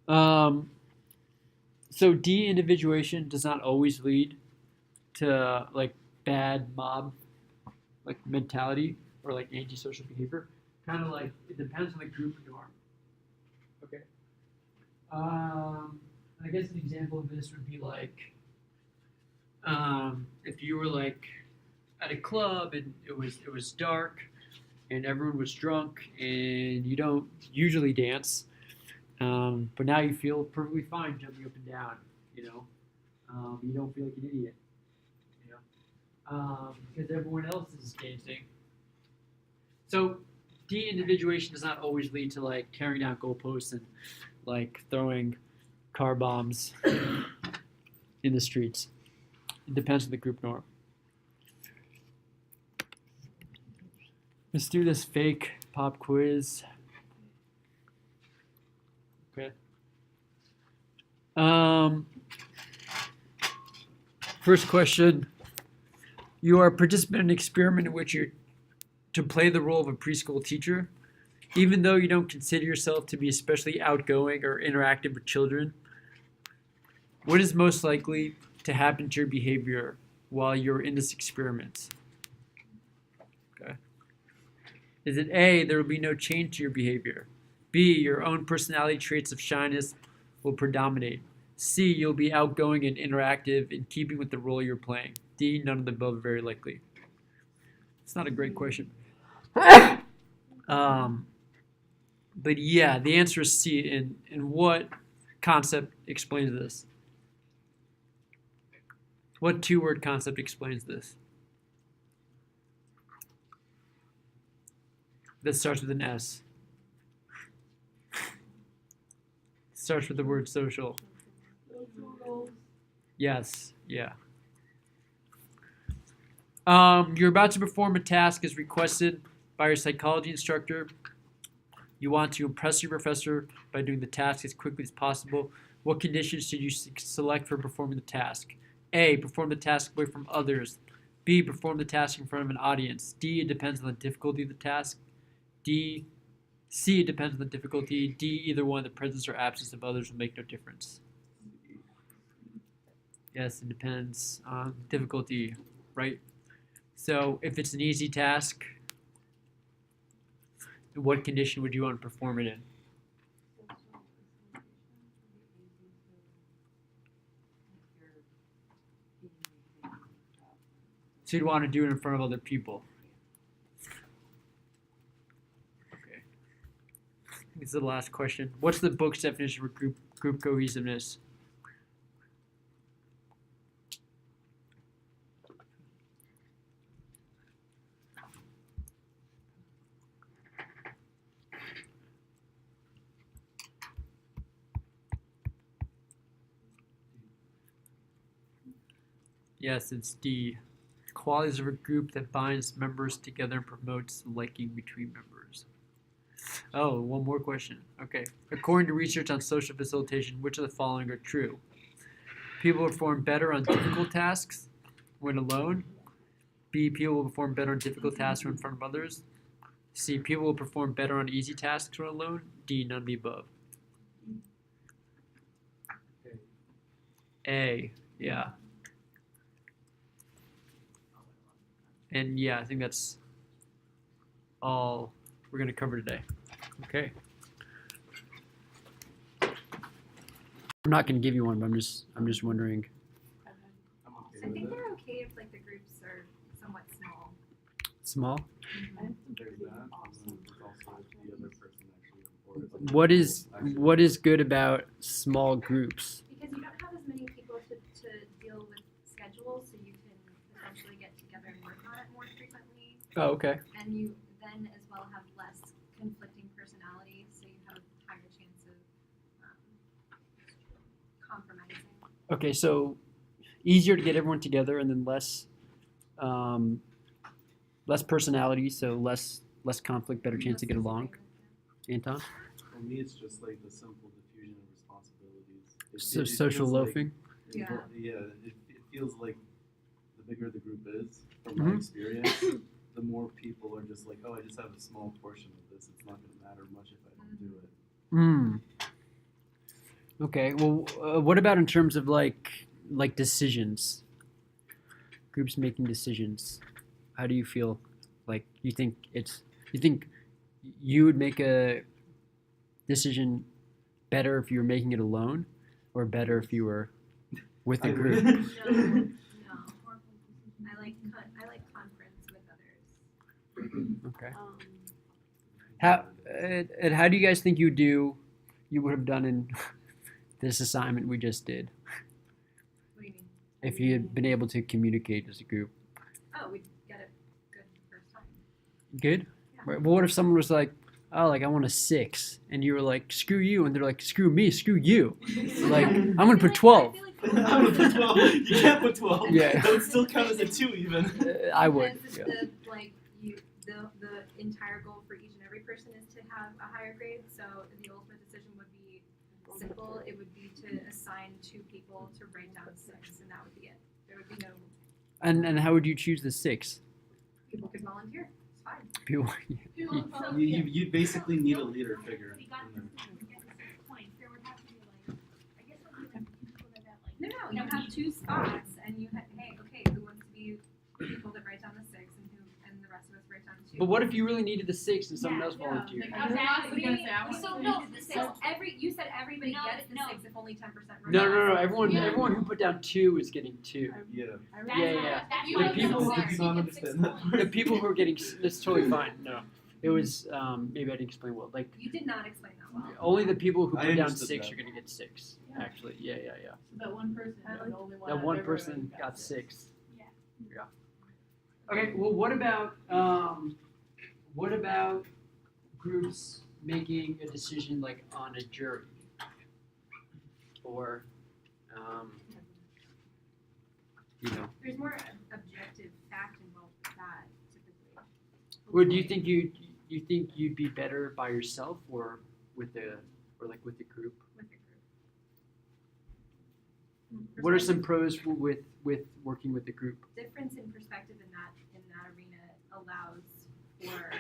So de-individuation does not always lead to like bad mob like mentality or like antisocial behavior. Kind of like it depends on the group norm. Okay. I guess an example of this would be like if you were like at a club and it was dark and everyone was drunk and you don't usually dance, but now you feel perfectly fine jumping up and down. You know, you don't feel like an idiot. You know, because everyone else is dancing. So de-individuation does not always lead to like tearing down goalposts and like throwing car bombs in the streets. It depends on the group norm. Let's do this fake pop quiz. Okay. First question. You are a participant in an experiment in which you're to play the role of a preschool teacher. Even though you don't consider yourself to be especially outgoing or interactive with children, what is most likely to happen to your behavior while you're in this experiment? Okay. Is it A, there will be no change to your behavior? B, your own personality traits of shyness will predominate? C, you'll be outgoing and interactive in keeping with the role you're playing? D, none of the above very likely. It's not a great question. But yeah, the answer is C. And what concept explains this? What two-word concept explains this? That starts with an S. Starts with the word social. Yes, yeah. You're about to perform a task as requested by your psychology instructor. You want to impress your professor by doing the task as quickly as possible. What conditions should you select for performing the task? A, perform the task away from others. B, perform the task in front of an audience. D, it depends on the difficulty of the task. C, it depends on the difficulty. D, either one, the presence or absence of others will make no difference. Yes, it depends on difficulty, right? So if it's an easy task, what condition would you want to perform it in? So you'd want to do it in front of other people. Okay. This is the last question. What's the book's definition for group cohesiveness? Yes, it's D. Qualities of a group that binds members together and promotes liking between members. Oh, one more question. Okay. According to research on social facilitation, which of the following are true? People perform better on difficult tasks when alone. B, people will perform better on difficult tasks when in front of others. C, people will perform better on easy tasks when alone. D, none of the above. A, yeah. And yeah, I think that's all we're going to cover today. Okay. I'm not going to give you one, but I'm just wondering. I'm okay I with think it. they're okay if like the groups are somewhat small. Small. There's that, and then there's also if the other person actually reports. What is good about small groups? Because you don't have as many people to deal with schedules, so you can essentially get together and work on it more frequently. Oh, okay. And you then as well have less conflicting personalities, so you have a higher chance of compromising. Okay, so easier to get everyone together, and then less personality, so less conflict, better chance to get along. Anton? For me, it's just like the simple diffusion of responsibilities. So It social feels like- loafing. It feels like the bigger the group is, from my Mhm. experience, the more people are just like, oh, I just have a small portion of this. It's not going to matter much if I don't do it. Okay. Well, what about in terms of like decisions? Groups making decisions. How do you feel? Like you think you would make a decision better if you were making it alone, or better if you were with a group? No, no. I like conference with others. Okay. How and how do you guys think you would have done in this assignment we just did What do you mean? if you had been able to communicate as a group? Oh, we get it good the first time. Good. Yeah. Right, but what if someone was like, "Oh, like I want a 6," and you were like, "Screw you," and they're like, "Screw me, screw you." Like I'm gonna put 12. I would put 12. You can't put 12. Yeah. That would still count as a 2 even. I would. Because Yeah. the entire goal for each and every person is to have a higher grade. So the ultimate decision would be simple. It would be to assign 2 people to write down 6, and that would be it. There would be no And how would you choose the 6? people could volunteer. It's fine. People. You basically need a leader figure. in there. No, you have 2 spots, and you hey, okay, who wants to be the people that write down the 6, and the rest of us write down 2. But what if you really needed the 6 and someone else volunteered? You said everybody No, gets the no. 6 if only 10% No. remaining. Everyone who put down 2 is getting 2. Yeah. Yeah. The people- Did you not understand that? The people who are getting that's totally fine. No, it was maybe I didn't explain well. Like You did not explain that well. only the people who I put down understood 6 that. are gonna get 6. Actually, yeah. So that one person is the only one. That I've one ever person got got sick. 6. Yeah. Okay. Well, what about groups making a decision like on a jury, or There's more objective fact involved with that typically. Or do you think you'd be better by yourself or with the group? With a group. What are some pros with working with the group? Difference in perspective in that arena allows for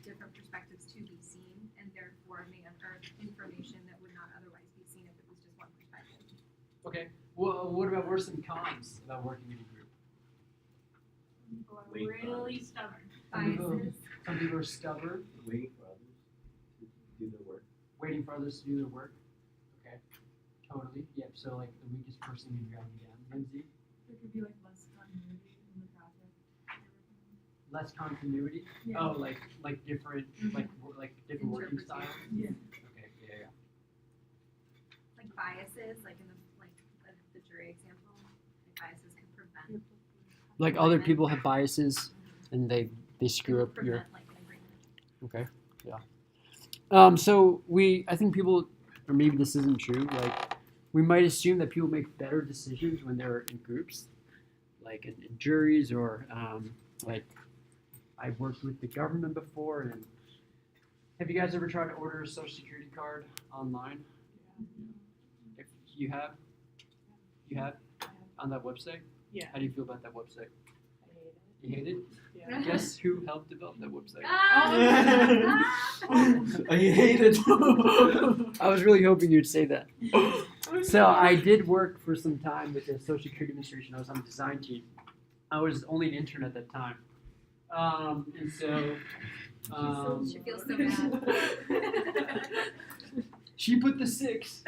different perspectives to be seen, and therefore may unearth information that would not otherwise be seen if it was just one perspective. Okay. Well, what about worse and cons about working in a group? People are Wait, really stubborn. Biases. Some people are stubborn, Waiting for others to do their work. waiting for others to do their work. Okay. Totally. Yep. So like the weakest person can drag you down. Lindsay, There could be like less continuity in the project. less continuity. Yeah. Oh, like different like different working styles. Yeah. Okay. Yeah. Like biases, like in the jury example, like biases can prevent. Like other people have biases, and they screw up your. Prevent like an agreement. Okay. Yeah. So I think people, or maybe this isn't true. Like, we might assume that people make better decisions when they're in groups, like in juries, or like I've worked with the government before. And have you guys ever tried to order a Social Security card online? If you have on that website. Yeah. How do you feel about that website? I hate it. You hate it? Yeah. Guess who helped develop that website? I hate it. I was really hoping you'd say that. So I did work for some time with the Social Security Administration. I was on the design team. I was only an intern at that time. And so She feels so bad. she put the 6.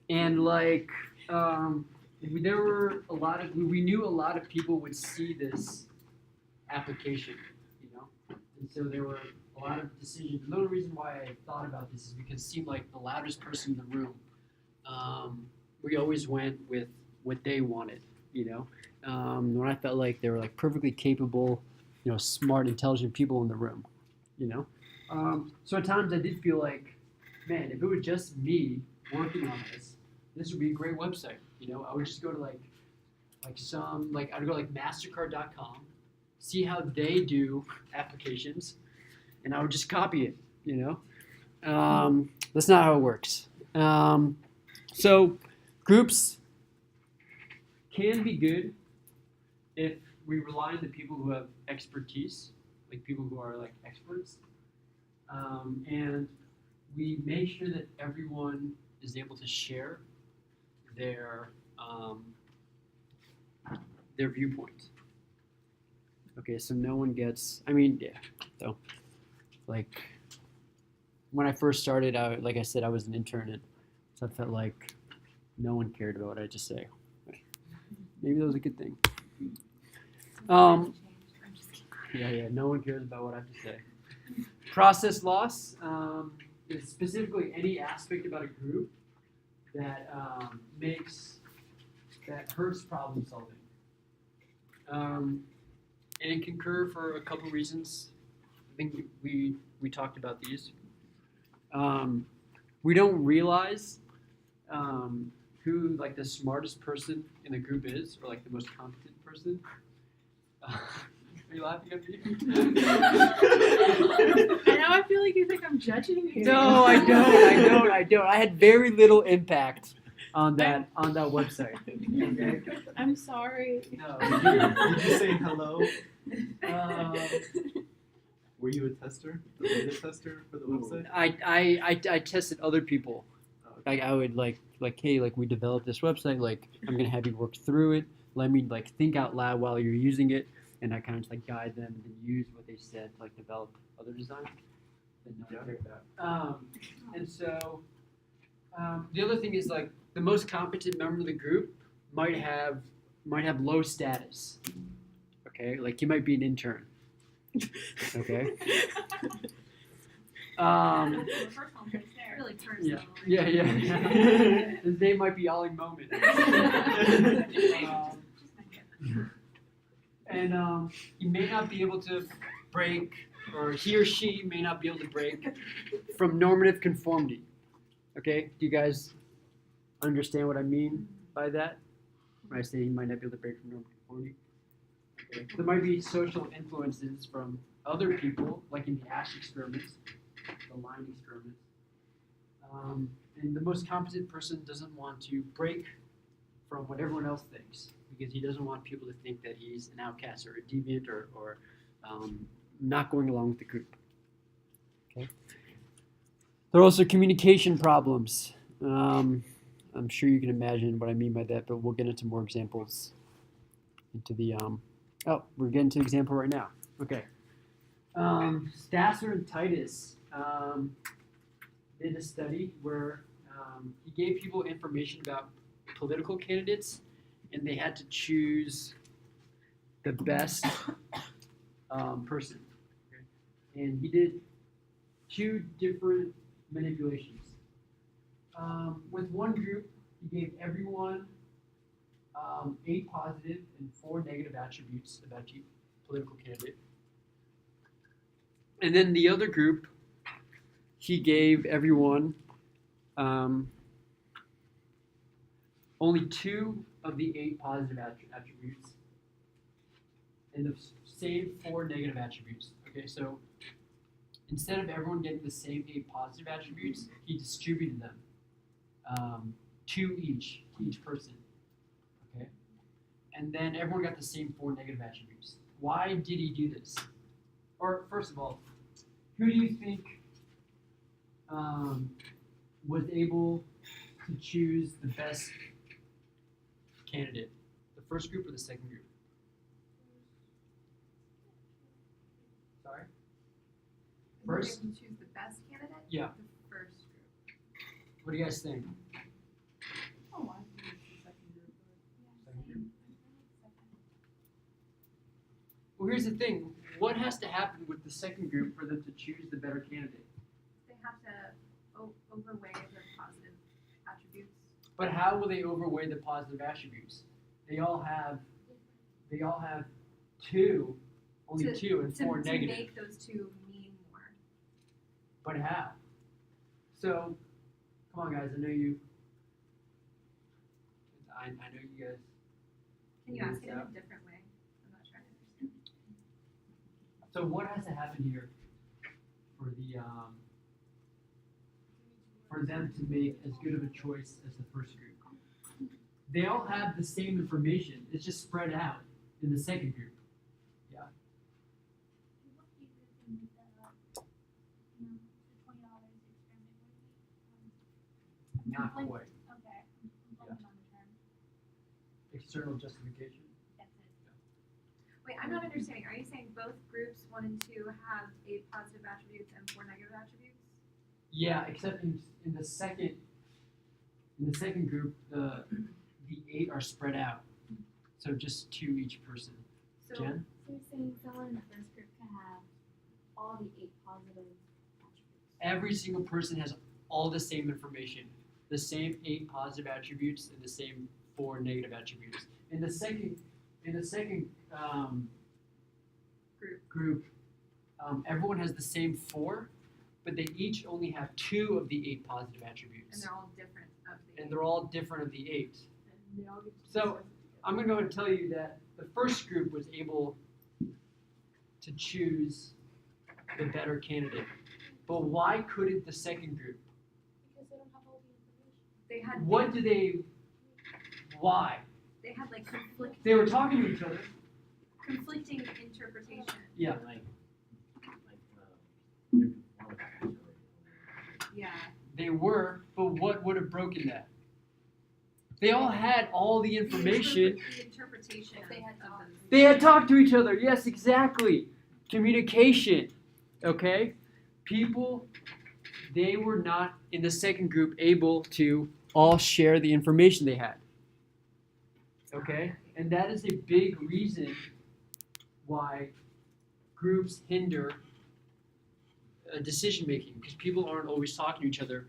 And like there were a lot of we knew a lot of people would see this application, and so there were a lot of decisions. The only reason why I thought about this is because it seemed like the loudest person in the room. We always went with what they wanted, when I felt like they were like perfectly capable, smart, intelligent people in the room, So at times I did feel like, man, if it was just me working on this would be a great website. I would just go to I'd go to MasterCard.com, see how they do applications, and I would just copy it. That's not how it works. So groups can be good if we rely on the people who have expertise, like people who are like experts. And we make sure that everyone is able to share their viewpoint. Okay, so no one gets. I mean, yeah. So, like, when I first started, like I said, I was an intern, and so I felt like no one cared about what I had to say. Maybe that was a good thing. I'm just kidding. Yeah. No one cares about what I have to say. Process loss is specifically any aspect about a group that that hurts problem solving. And it can occur for a couple reasons. I think we talked about these. We don't realize who like the smartest person in the group is, or like the most competent person. Are you laughing at me? I know I feel like you think I'm judging you. No, I don't. I had very little impact on that website. Okay? I'm sorry. No. Did you say hello? Uh, Were you a tester? The beta tester for the website? I tested other people. Oh, okay. Like I would like hey, like we developed this website, like I'm gonna have you work through it. Let me like think out loud while you're using it, and I kind of just like guide them and use what they said to like develop other designs that no one cared about. And so the other thing is like the most competent member of the group might have low status. Okay, like you might be an intern. Okay. The first one right there. Really personal. Yeah. His name might be Ollie Moment. And he may not be able to break, or he or she may not be able to break from normative conformity. Okay, do you guys understand what I mean by that? When I say he might not be able to break from normative conformity. Okay. There might be social influences from other people, like in the Ash experiments, the line experiments. And the most competent person doesn't want to break from what everyone else thinks because he doesn't want people to think that he's an outcast or a deviant or not going along with the group. Okay. There are also communication problems. I'm sure you can imagine what I mean by that, but we'll get into more examples into the we're getting to the example right now. Okay. Stasser and Titus did a study where he gave people information about political candidates, and they had to choose the best person. Okay? And he did 2 different manipulations. With one group, he gave everyone 8 positive and 4 negative attributes about each political candidate. And then the other group, he gave everyone only 2 of the 8 positive attributes and the same 4 negative attributes. Okay, so instead of everyone getting the same 8 positive attributes, he distributed them 2 each to each person. Okay, and then everyone got the same 4 negative attributes. Why did he do this? Or first of all, who do you think was able to choose the best candidate? The first group or the second group? Sorry? First? You choose the best candidate? Yeah. The first group. What do you guys think? Oh, I think it's the second group. Second group? Well, here's the thing. What has to happen with the second group for them to choose the better candidate? They have to overweigh the positive attributes. But how will they overweigh the positive attributes? They all have 2, only To- 2 and 4 to negative. make those 2 mean more. But how? So, come on, guys. I know you guys. Can you ask it in a different way? I'm not trying to understand. So, what has to happen here for them to make as good of a choice as the first group? They all have the same information. It's just spread out in the second group. Yeah. Not Conflict. quite. Okay. I'm blanking on the term. External justification. That's it. Wait, I'm not understanding. Are you saying both groups wanted to have 8 positive attributes and 4 negative attributes? Yeah, except in the second group, the 8 are spread out, so just 2 each person. So Jen? So you're saying someone in the first group can have all the 8 positive attributes? Every single person has all the same information, the same 8 positive attributes and the same 4 negative attributes. In the second group, everyone has the same 4, but they each only have 2 of the 8 positive and attributes, they're all different of the and they're all different of the 8. And they all get to So, discuss it together. I'm going to go ahead and tell you that the first group was able to choose the better candidate. But why couldn't the second group? Because they don't have all the information. They had What do they, why? they had like conflicting They were talking to each other. conflicting interpretation. Yeah. Like they're conforming to each other. Yeah. They were, but what would have broken that? They all had all the information. The interpretation If they had of talked. They had talked to each other. Yes, exactly. Communication. Okay? People, they were not in the second group able to all share the information they had. Okay? And that is a big reason why groups hinder decision making, because people aren't always talking to each other,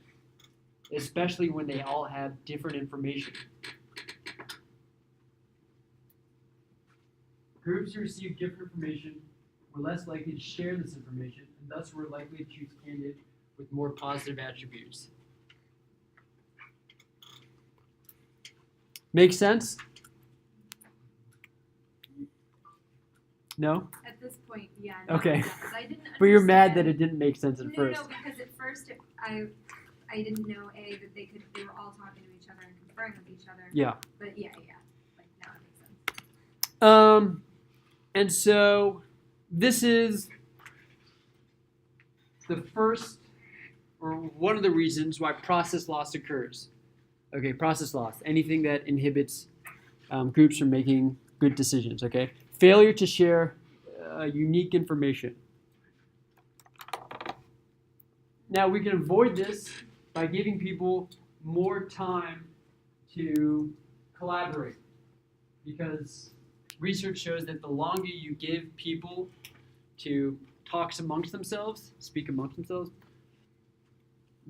especially when they all have different information. Groups who receive different information were less likely to share this information, and thus were likely to choose candidates with more positive attributes. Make sense? No? At this point, yeah. no, Okay. because I didn't But you're mad that understand- it didn't make sense at first. No, because at first I didn't know that they were all talking to each other and conferring with each other. Yeah. But yeah. Like now it makes sense. And so this is the first, or one of the reasons why process loss occurs. Okay, process loss, anything that inhibits groups from making good decisions, okay? Failure to share unique information. Now we can avoid this by giving people more time to collaborate, because research shows that the longer you give people to talk amongst themselves, speak amongst themselves,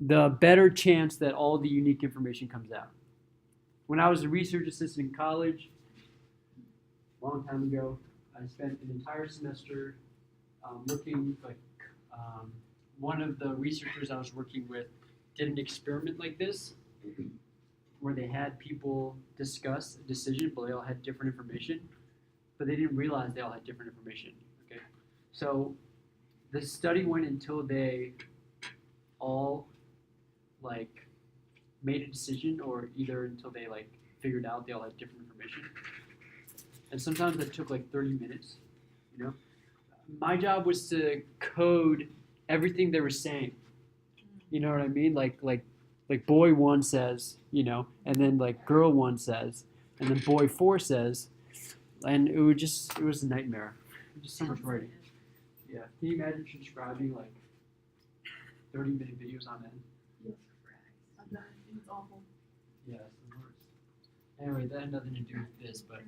the better chance that all the unique information comes out. When I was a research assistant in college, a long time ago, I spent an entire semester looking one of the researchers I was working with did an experiment like this, where they had people discuss a decision, but they all had different information, but they didn't realize they all had different information. Okay, so the study went until they all made a decision, or either until they figured out they all had different information. And sometimes it took 30 minutes. You know, my job was to code everything they were saying. You know what I mean? Like boy 1 says, and then girl 1 says, and then boy 4 says, and it was a nightmare. Just so much writing. Yeah. Can you imagine transcribing 30-minute videos on end? I've done it, and it's awful. Yeah, it's the worst. Anyway, that had nothing to do with this, but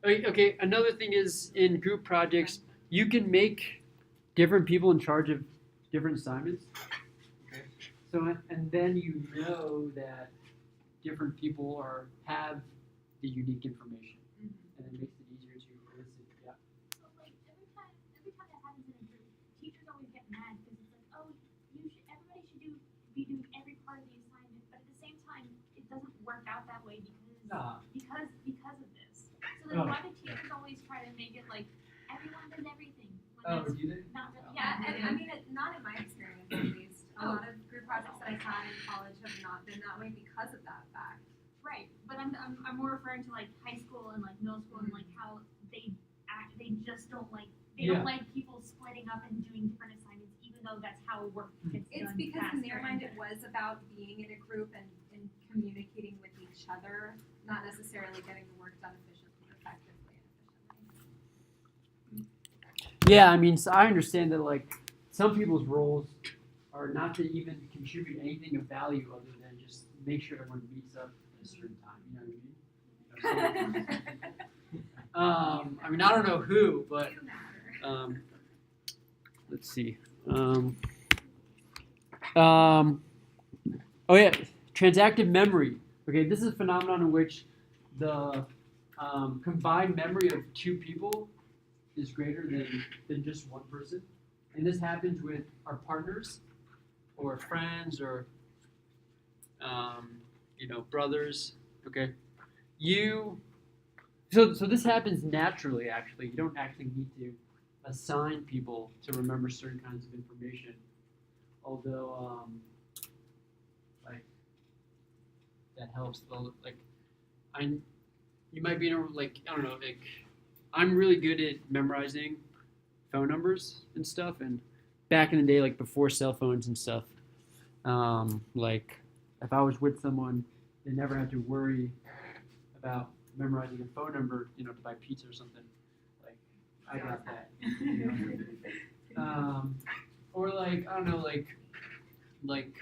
okay. Another thing is, in group projects, you can make different people in charge of different assignments. Okay. So, and then you know that different people have the unique information, and it makes it easier to elicit. Yeah. So like every time that happens in a group, teachers always get mad because it's like, oh, everybody should be doing every part of the assignment, but at the same time, it doesn't work out that way because of this. So then why do teachers always try to make it like everyone does everything? When that's Do they? not really. Yeah, and I mean, not in my experience at least. A lot of group projects that I've had in college have not been that way because of that fact. Right, but I'm more referring to like high school and like middle school and like how they just don't like Yeah. don't like people splitting up and doing different assignments even though that's how work gets It's done because in their faster mind and it was about being in a group and communicating with each other, not necessarily getting the work done effectively and efficiently. Yeah, I mean, so I understand that like some people's roles are not to even contribute anything of value other than just make sure everyone meets up at a certain time. You know what I mean? I mean, I don't know who, but You matter. let's see. Oh yeah, transactive memory. Okay, this is a phenomenon in which the combined memory of two people is greater than just one person. And this happens with our partners or friends or brothers. Okay. So this happens naturally actually. You don't actually need to assign people to remember certain kinds of information. Although like that helps like you might be in a like I don't know, like I'm really good at memorizing phone numbers and stuff, and back in the day, like before cell phones and stuff, like if I was with someone, they never had to worry about memorizing a phone number, to buy pizza or something. Like I got that. Or like I don't know, like like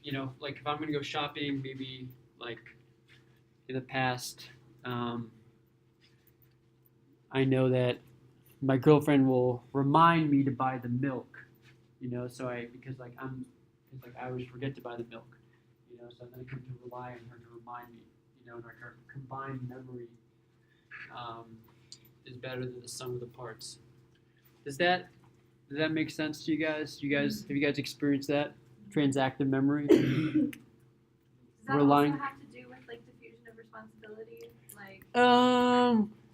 if I'm gonna go shopping, maybe like in the past, I know that my girlfriend will remind me to buy the milk, so because I always forget to buy the milk, so then I come to rely on her to remind me, and like our combined memory is better than the sum of the parts. Does that make sense to you guys? Have you guys experienced that transactive memory? Does that Relying- also have to do with like diffusion of responsibility? Like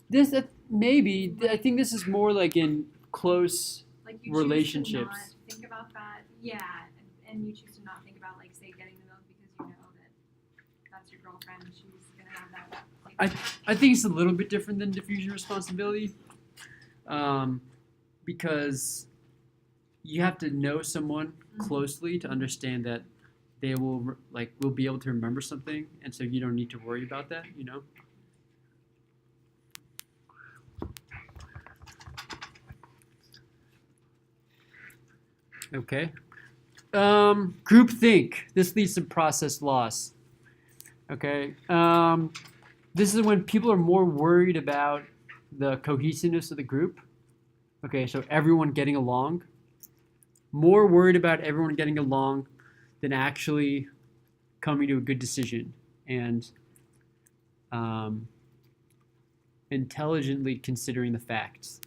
This maybe I think this is more like in close. like you relationships. choose to not think about that. Yeah, and you choose to not think about like say getting the milk because you know that that's your girlfriend and she's gonna have that. I think it's a little bit different than diffusion responsibility, because you have to know someone closely to understand that they will be able to remember something, and so you don't need to worry about that. Okay. Groupthink. This leads to process loss. Okay. This is when people are more worried about the cohesiveness of the group. Okay, so everyone getting along. More worried about everyone getting along than actually coming to a good decision and intelligently considering the facts.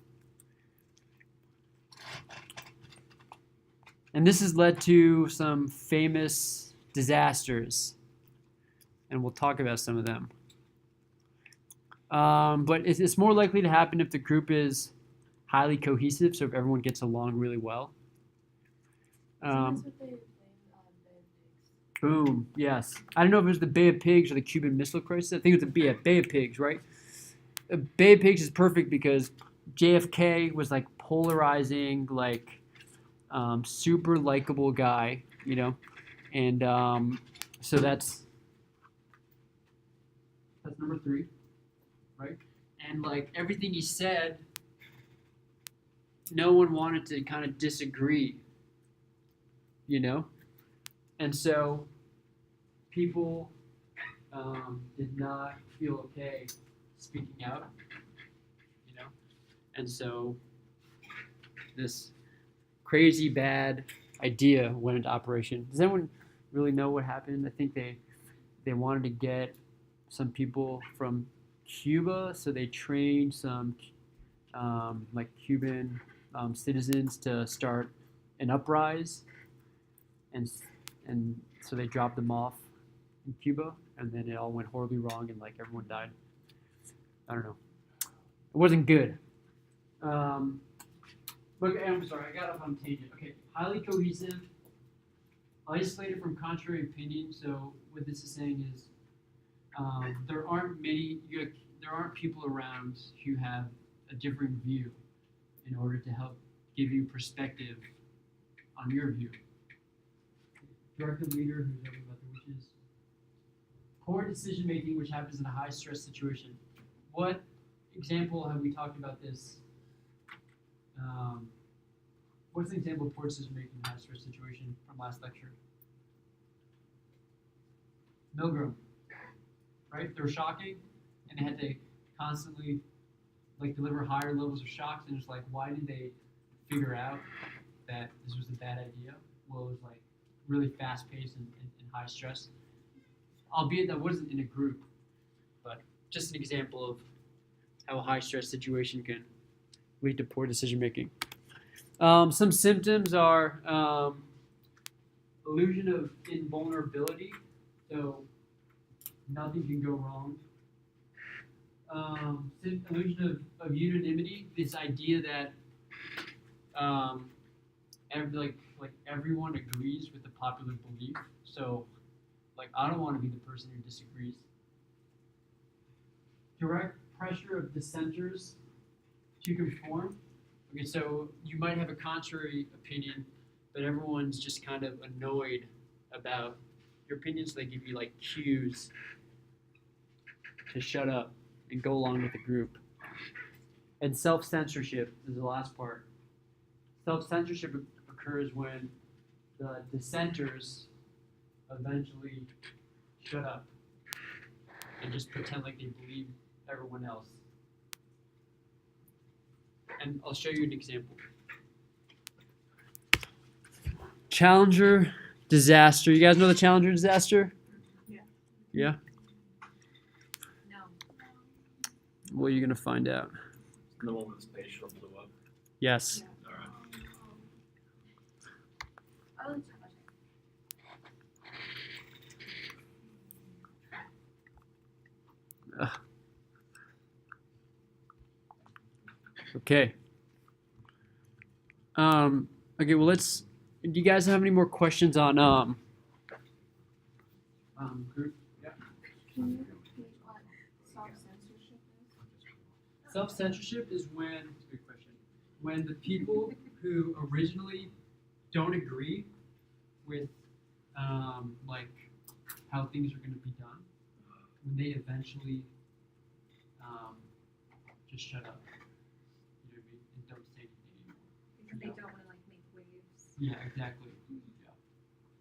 And this has led to some famous disasters, and we'll talk about some of them. But it's more likely to happen if the group is highly cohesive, so if everyone gets along really well. That's what they blamed on Bay of Pigs. Boom, yes. I don't know if it was the Bay of Pigs or the Cuban Missile Crisis. I think it was the Bay of Pigs, right? Bay of Pigs is perfect because JFK was like polarizing, like super likable guy, and so that's number 3, right? And like everything he said, no one wanted to kind of disagree, and so people did not feel okay speaking out, and so this crazy bad idea went into operation. Does anyone really know what happened? I think they wanted to get some people from Cuba, so they trained some like Cuban citizens to start an uprising, and so they dropped them off in Cuba, and then it all went horribly wrong, and like everyone died. I don't know. It wasn't good. But I'm sorry, I got off on a tangent. Okay, highly cohesive, isolated from contrary opinion. So what this is saying is, there aren't people around who have a different view in order to help give you perspective on your view. Directive leader, who's every method, which is poor decision making, which happens in a high stress situation. What example have we talked about this? What's an example of poor decision making in a high stress situation from last lecture? Milgram, right? They were shocking, and they had to constantly like deliver higher levels of shocks, and it's like, why did they figure out that this was a bad idea? Well, it was like really fast paced and high stress. Albeit that wasn't in a group, but just an example of how a high stress situation can lead to poor decision making. Some symptoms are illusion of invulnerability, so nothing can go wrong. Illusion of unanimity, this idea that everyone agrees with the popular belief. So, like, I don't want to be the person who disagrees. Direct pressure of dissenters to conform. Okay, so you might have a contrary opinion, but everyone's just kind of annoyed about your opinion, so they give you like cues to shut up and go along with the group. And self-censorship is the last part. Self-censorship occurs when the dissenters eventually shut up and just pretend like they believe everyone else. And I'll show you an example. Challenger disaster. You guys know the Challenger disaster? Yeah. Yeah? No. Well, you're going to find out. The moment the space shuttle blew up. Yes. All right. Oh, it's Okay. Okay, well, let's. Do you guys have any more questions on group? Yeah. Can you repeat what self-censorship is? Self-censorship is when, that's a good question, when the people who originally don't agree with like how things are going to be done, when they eventually just shut up, you know what I mean, and don't say anything anymore. Because they don't want to like make waves. Yeah, exactly. Yeah.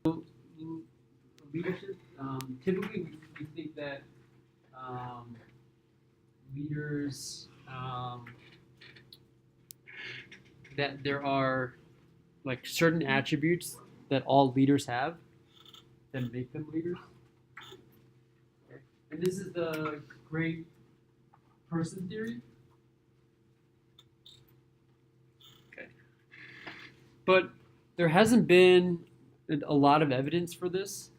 So, leadership, typically we think that leaders, that there are like certain attributes that all leaders have that make them leaders. Okay. And this is the great person theory. Okay. But there hasn't been a lot of evidence for this.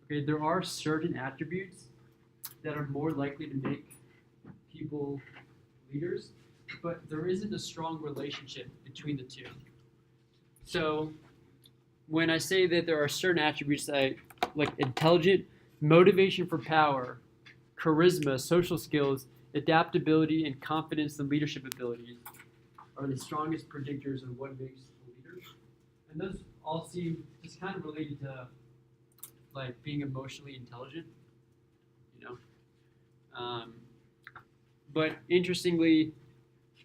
Okay, there are certain attributes that are more likely to make people leaders, but there isn't a strong relationship between the two. So when I say that there are certain attributes that like intelligent, motivation for power, charisma, social skills, adaptability, and confidence and leadership abilities are the strongest predictors of what makes a leader. And those all seem just kind of related to like being emotionally intelligent, you know. But interestingly,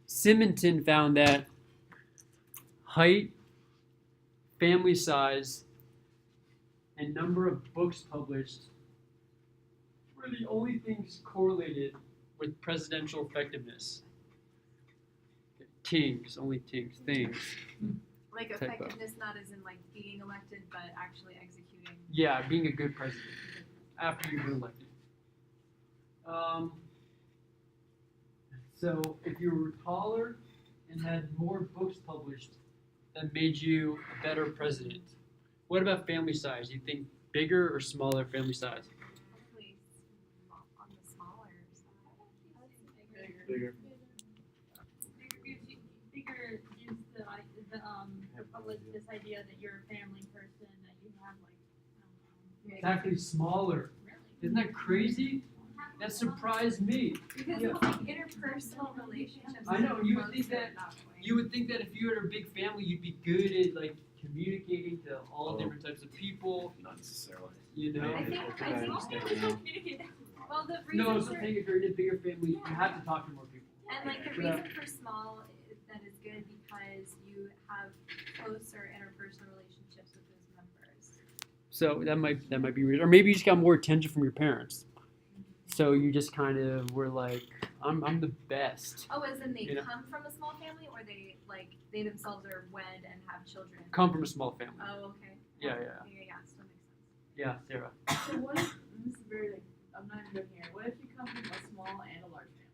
Simonton found that height, family size, and number of books published were the only things correlated with presidential effectiveness. Things. Like Typo. effectiveness, not as in like being elected, but actually executing. Yeah, being a good president after you've been elected. So if you were taller and had more books published, that made you a better president. What about family size? Do you think bigger or smaller family size? Hopefully on the smaller side. Bigger. Bigger gives the public this idea that you're a family person, that you have like It's actually smaller. really. Isn't that crazy? What That surprised me. Because Yeah. it's like interpersonal relationships. I know, you would closer think that- way. You would think that if you had a big family, you'd be good at like communicating to all Oh. different types of people. Not necessarily. You know. I think well the reason No, for something if you're in a bigger family, you have to talk to more people. and like the Yeah. reason for small that is good because you have closer interpersonal relationships with those members. So that might be reason, or maybe you just got more attention from your parents. So you just kind of were like, I'm the best. Oh, as in they You know. come from a small family, or they themselves are wed and have children. Come from a small family. Oh, okay. Yeah. Yeah, still makes sense. Yeah, Sarah. So what if, this is very like, I'm not even joking here, what if you come from a small and a large family?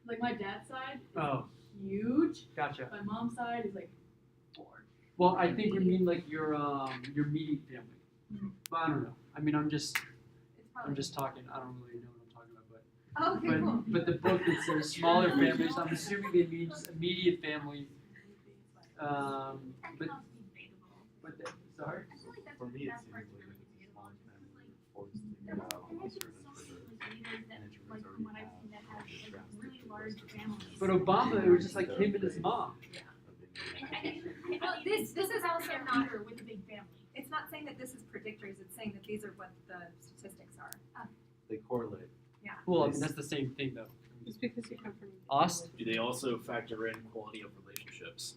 Like my dad's side is Oh, huge, gotcha. my mom's side is like 4. Well, I think we mean like your immediate family. Mhm. But I don't know. I mean, I'm just It's talking. I don't really know what I'm talking about, but. Oh, okay, cool. But the book that says smaller families, I'm assuming it means immediate family. That But can also be debatable. but the, sorry. I feel like that's For what me, it that seems part's like really it's a debatable. small Just family like forced to there go out has with been certain so many leaders. like leaders that, And introverts like from what I've seen, that have like really large families. But Obama, it was just like him and his mom. Well, this is also their not- leader with a big family. It's not saying that this is predictors, it's saying that these are what the statistics are. They correlate. Well, I mean that's the same thing though. Just because you come from. Us? Do they also factor in quality of relationships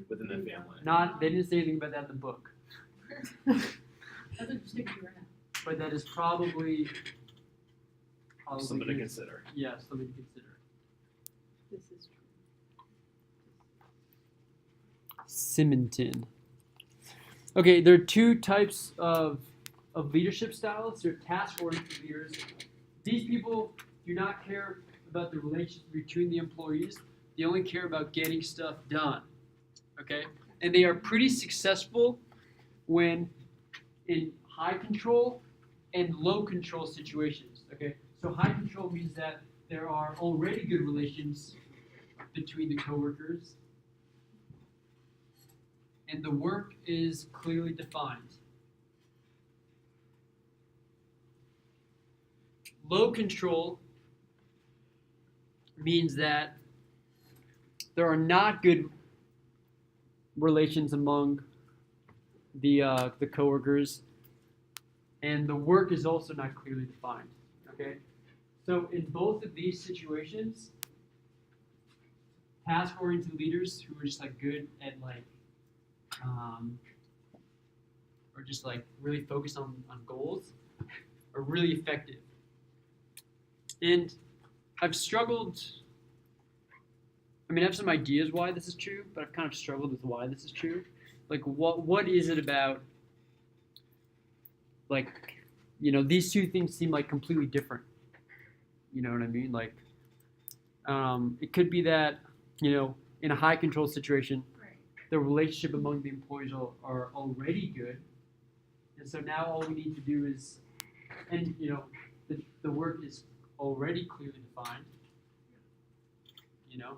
within the family? Not. They didn't say anything about that in the book. That's what you're sticking to right now. But that is probably. Something to good. consider. Yeah, something to consider. This is true. Simonton. Okay, there are two types of leadership styles. There are task-oriented leaders. These people do not care about the relationship between the employees. They only care about getting stuff done. Okay? And they are pretty successful when in high control and low control situations. Okay? So high control means that there are already good relations between the coworkers and the work is clearly defined. Low control means that there are not good relations among the coworkers, and the work is also not clearly defined. Okay, so in both of these situations, task-oriented leaders who are just like good at like or just like really focused on goals are really effective. And I've struggled, I mean I have some ideas why this is true, but I've kind of struggled with why this is true. Like what is it about, like, you know, these two things seem like completely different. You know what I mean? Like it could be that, you know, in a high control situation, the relationship among the employees are already good. And so now all we need to do is, and you know, the work is already clearly defined. You know?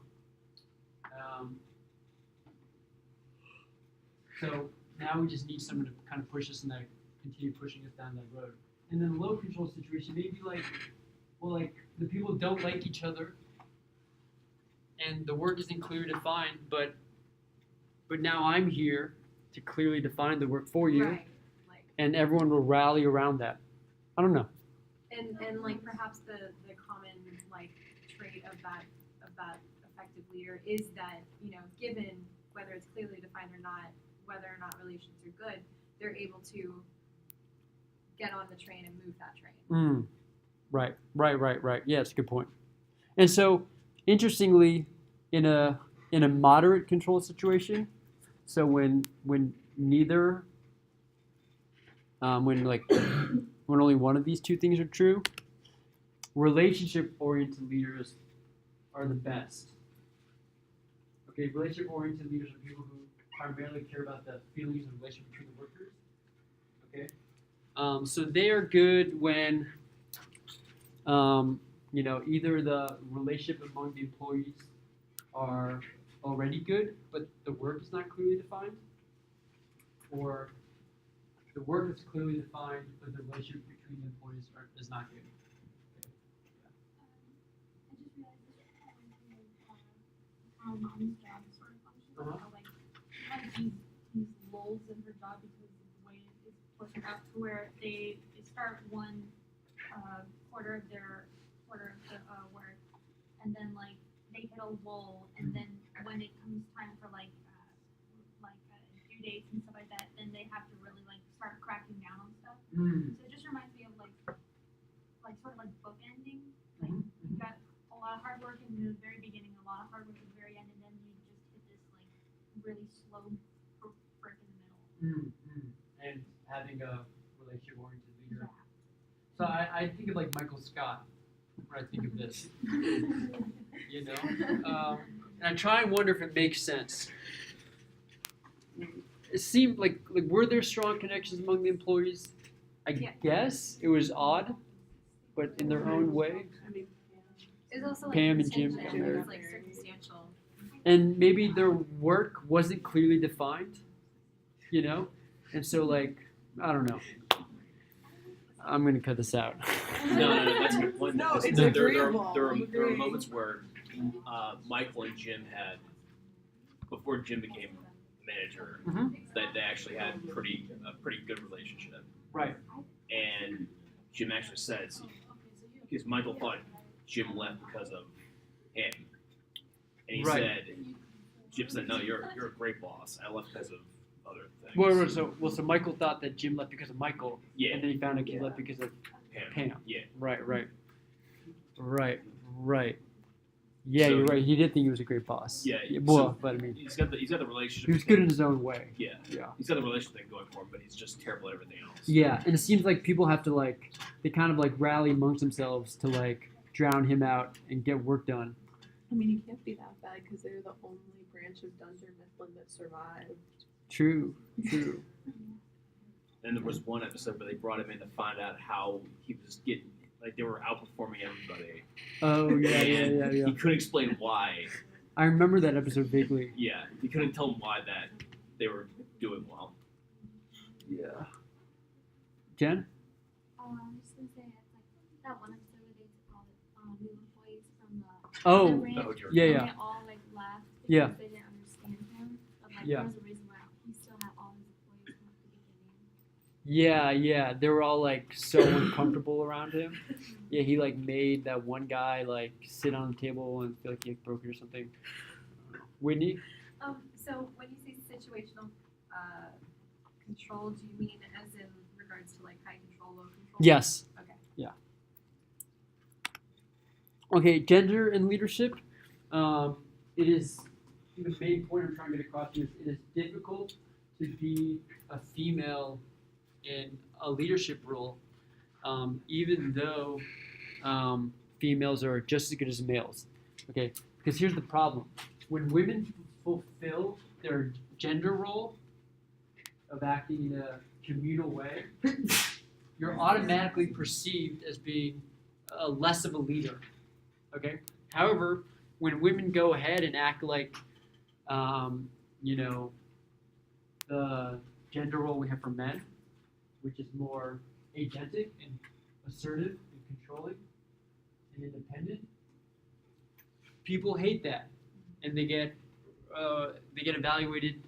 So now we just need someone to kind of push us and continue pushing us down that road. And then low control situation, maybe like, well, like the people don't like each other and the work isn't clearly defined, but now I'm here to clearly define the work for you, Right. Like, and everyone will rally around that. I don't know. and like perhaps the common like trait of that effective leader is that, you know, given whether it's clearly defined or not, whether or not relations are good, they're able to get on the train and move that train. Right. Yeah, it's a good point. And so, interestingly, in a moderate control situation, so when neither, when only one of these two things are true, relationship-oriented leaders are the best. Okay, relationship-oriented leaders are people who primarily care about the feelings and relationship between the workers. Okay, so they are good when, you know, either the relationship among the employees are already good, but the work is not clearly defined, or the work is clearly defined, but the relationship between the employees is not good. mom's job sort of functions. Uh-huh. Like she has these lulls in her job because of the way it's pushed out to where they start one quarter of the work, and then like they hit a lull, and then when it comes time for due dates and stuff like that, then they have to really like start cracking down on stuff. Mm. So it just reminds me of like sort of like bookending. Like you got a lot of hard work in the very beginning, a lot of hard work at the very end, and then you just hit this like really slow break in the middle. And having a relationship-oriented leader. So I think of like Michael Scott when I think of this. You know, and I try and wonder if it makes sense. It seemed like were there strong connections among the employees? I guess it was odd, but in their own way. It's also like Pam and Jim contingent, together. it's like circumstantial. And maybe their work wasn't clearly defined, you know? And so, like, I don't know. I'm going to cut this out. No, that's a good point. No, This- it's there agreeable. are I agree. moments where Michael and Jim had, before Jim became manager, that they actually had a pretty good relationship. Right. And Jim actually says, because Michael thought Jim left because of him, and he Right. said, Jim said, "No, you're a great boss. I left because of other things." So Michael thought that Jim left because of Michael, Yeah, and then he found out he left because of Pam. Yeah. Right. Yeah, So- you're right. He did think he was a great boss. Yeah, Well, so- but I mean, He's got the relationship. he was good in his own way. Yeah, Yeah. he's got the relationship thing going for him, but he's just terrible at everything else. Yeah, and it seems like people have to they kind of rally amongst themselves to drown him out and get work done. I mean, he can't be that bad because they're the only branch of Dunder Mifflin that survived. True. And there was one episode where they brought him in to find out how he was getting, they were outperforming everybody. Oh yeah. He couldn't explain why. I remember that episode vaguely. Yeah, he couldn't tell them why that they were doing well. Yeah. Jen? I'm just gonna say it's like that one episode where they took all the new employees from the Oh, the ranch, Oh, dear. yeah, and yeah. they all like laughed because Yeah. they didn't understand him. But Yeah. there was a reason why he still had all his employees from the beginning. Yeah. They were all so uncomfortable around him. Yeah, he made that one guy sit on the table and feel like he broke it or something. Whitney? So when you say situational control, do you mean as in regards to high control, low control? Yes. Okay. Yeah. Okay, gender and leadership. It is the main point I'm trying to get across here is it is difficult to be a female in a leadership role, even though females are just as good as males. Okay, because here's the problem: when women fulfill their gender role of acting in a communal way, you're automatically perceived as being less of a leader. Okay. However, when women go ahead and act like, the gender role we have for men, which is more agentic and assertive and controlling and independent, people hate that, and they get evaluated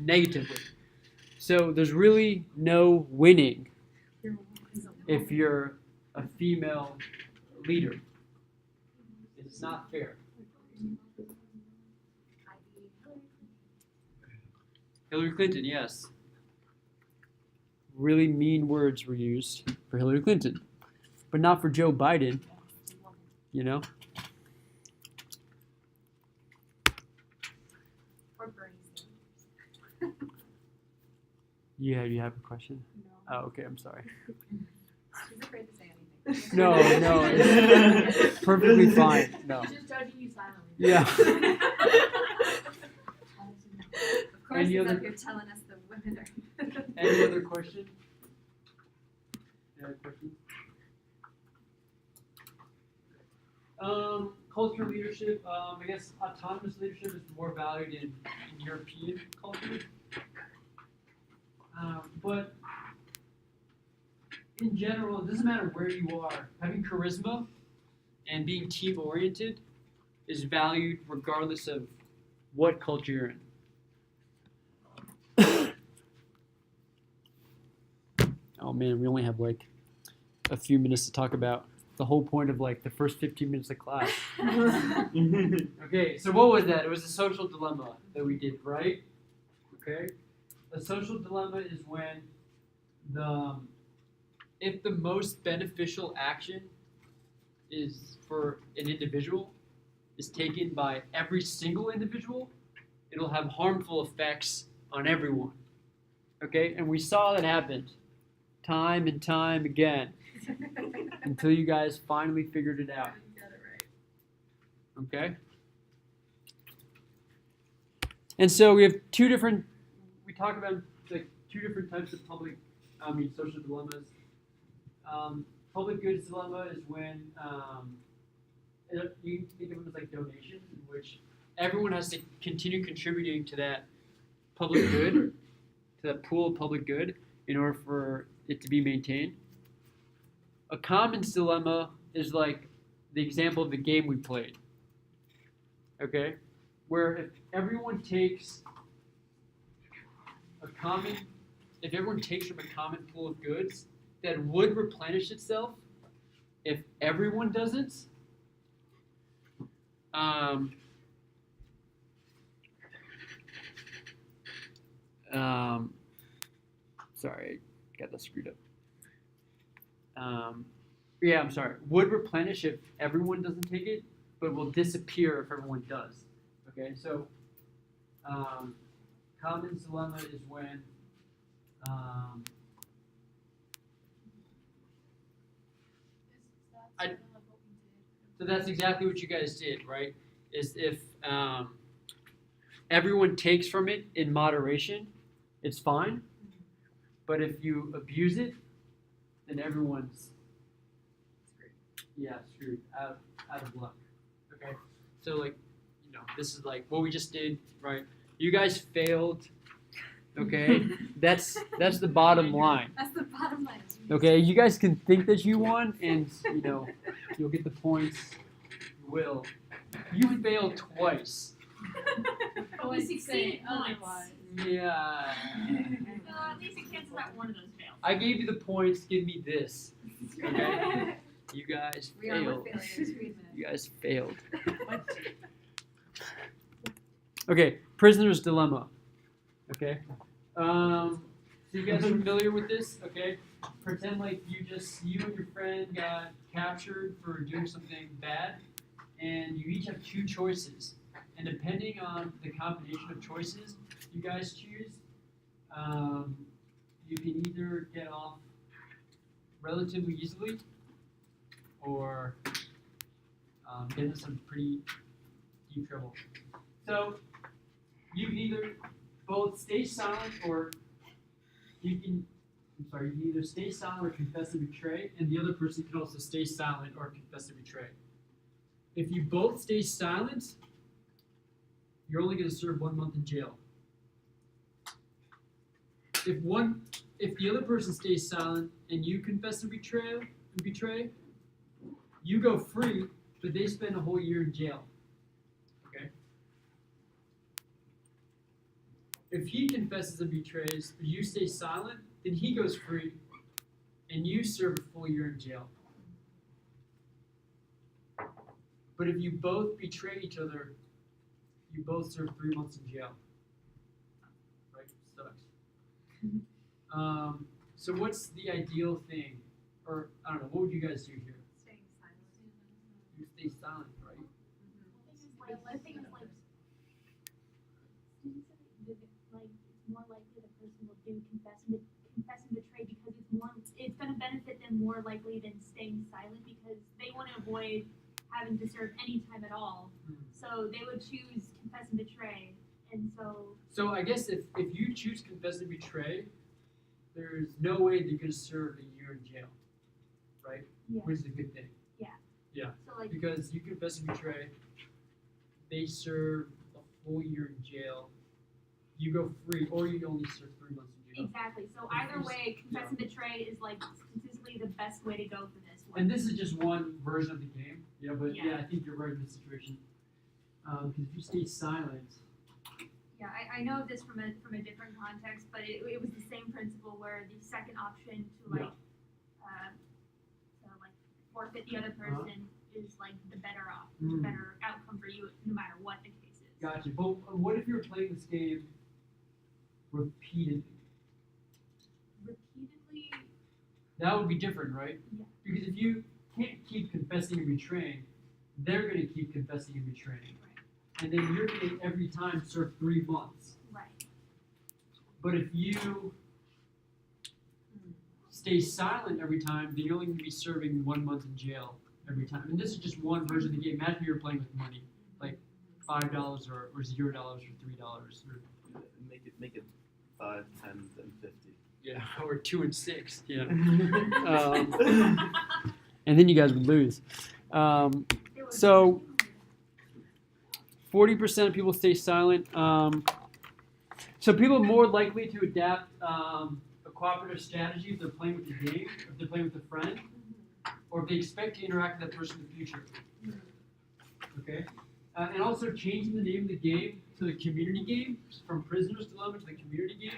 negatively. So there's really no winning if you're a female leader. It's not fair. Hillary Clinton, yes. Really mean words were used for Hillary Clinton, but not for Joe Biden, you know? Or Bernie Sanders. Yeah, you have a question? Oh, okay, I'm sorry. She's afraid to say anything. No, it's perfectly fine. No. He's just judging you silently. Yeah. Of course, Any he's other- up here telling us the women are. Any other question? Any other questions? Cultural leadership, I guess autonomous leadership is more valued in European culture. But in general, it doesn't matter where you are. Having charisma and being team-oriented is valued regardless of what culture you're in. Oh man, we only have like a few minutes to talk about the whole point of like the first 15 minutes of class. Okay, so what was that? It was a social dilemma that we did, right? Okay. A social dilemma is when if the most beneficial action is for an individual is taken by every single individual, it'll have harmful effects on everyone. Okay, and we saw that happen time and time again until you guys finally figured it out. Okay? And so we have we talk about like two different types of social dilemmas. Public goods dilemma is when you can think of them as like donations, in which everyone has to continue contributing to that public good, to that pool of public good, in order for it to be maintained. A commons dilemma is like the example of the game we played. Okay? Where if everyone takes from a common pool of goods that would replenish itself, if everyone doesn't, sorry, I got that screwed up. I'm sorry. Would replenish if everyone doesn't take it, but will disappear if everyone does. Okay, so commons dilemma is when so that's exactly what you guys did, right? Is if everyone takes from it in moderation, it's fine. But if you abuse it, then everyone's screwed, out of luck. Okay? So like, this is like what we just did, right? You guys failed. Okay? That's the bottom line. That's the bottom line. Okay, you guys can think that you won, and you'll get the points. You will. You failed twice. We succeeded once. Yeah. So at least it cancels out one of those fails. I gave you the points. Give me this. Okay. You guys We are failed. failures. We admit. You guys failed. Okay, prisoner's dilemma. Okay. So you guys are familiar with this? Okay. Pretend like you and your friend got captured for doing something bad, and you each have two choices. And depending on the combination of choices you guys choose, you can either get off relatively easily, or get into some pretty deep trouble. So you can either both stay silent, or you can either stay silent or confess and betray, and the other person can also stay silent or confess and betray. If you both stay silent, you're only going to serve 1 month in jail. If the other person stays silent and you confess and betray, you go free, but they spend a whole year in jail. Okay? If he confesses and betrays, but you stay silent, then he goes free, and you serve a full year in jail. But if you both betray each other, you both serve 3 months in jail. Right? Sucks. So what's the ideal thing? Or, I don't know, what would you guys do here? Staying silent. You stay silent, right? The thing is, like, students say like it's more likely the person will do confess and betray because it's going to benefit them more likely than staying silent, because they want to avoid having to serve any time at all. So they would choose confess and betray, and so. So I guess if you choose confess and betray, there's no way they're going to serve a year in jail, right? Yeah. Which is a good thing. Yeah. So like. Because you confess and betray, they serve a full year in jail. You go free, or you only serve 3 months in jail. Exactly. So either way, confess and betray is like consistently the best way to go for this one. And this is just one version of the game. Yeah, but Yeah. I think you're right in this situation. Because if you stay silent, Yeah, I know this from a different context, but it was the same principle where the second option to like forfeit the other person is like the better better outcome for you no matter what the case is. gotcha. But what if you're playing this game repeatedly? Repeatedly, That would be different, right? Yeah. Because if you can't keep confessing and betraying, they're going to keep confessing and betraying. And then you're going to every time serve 3 months. right. But if you stay silent every time, then you're only going to be serving 1 month in jail every time. And this is just one version of the game. Imagine you're playing with money, like $5 or $0 or $3. Or, Make it 5, 10, then 50. yeah, or 2 and 6. Yeah. And then you guys would lose. So 40% of people stay silent. So people are more likely to adapt a cooperative strategy if they're playing with the game, if they're playing with a friend, or if they expect to interact with that person in the future. Okay? And also changing the name of the game to the community game, from Prisoner's Dilemma to the community game,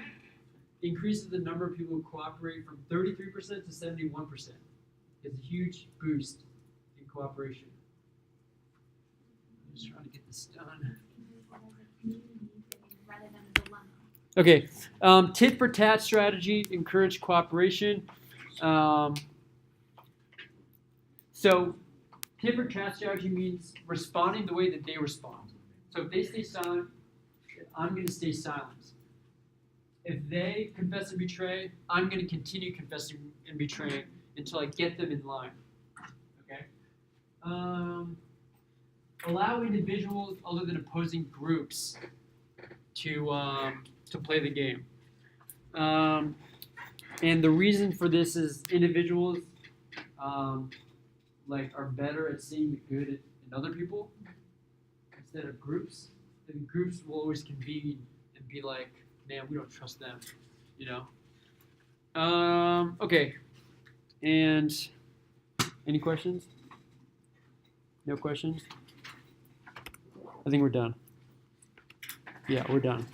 increases the number of people who cooperate from 33% to 71%. It's a huge boost in cooperation. I'm just trying to get this done. Rather than a dilemma. Okay, tit for tat strategy, encourage cooperation. So, tit for tat strategy means responding the way that they respond. So if they stay silent, I'm going to stay silent. If they confess and betray, I'm going to continue confessing and betraying until I get them in line. Okay. Allow individuals other than opposing groups to play the game. And the reason for this is individuals are better at seeing the good in other people instead of groups. And groups will always convene and be like, man, we don't trust them, you know. Okay. And any questions? No questions? I think we're done. Yeah, we're done.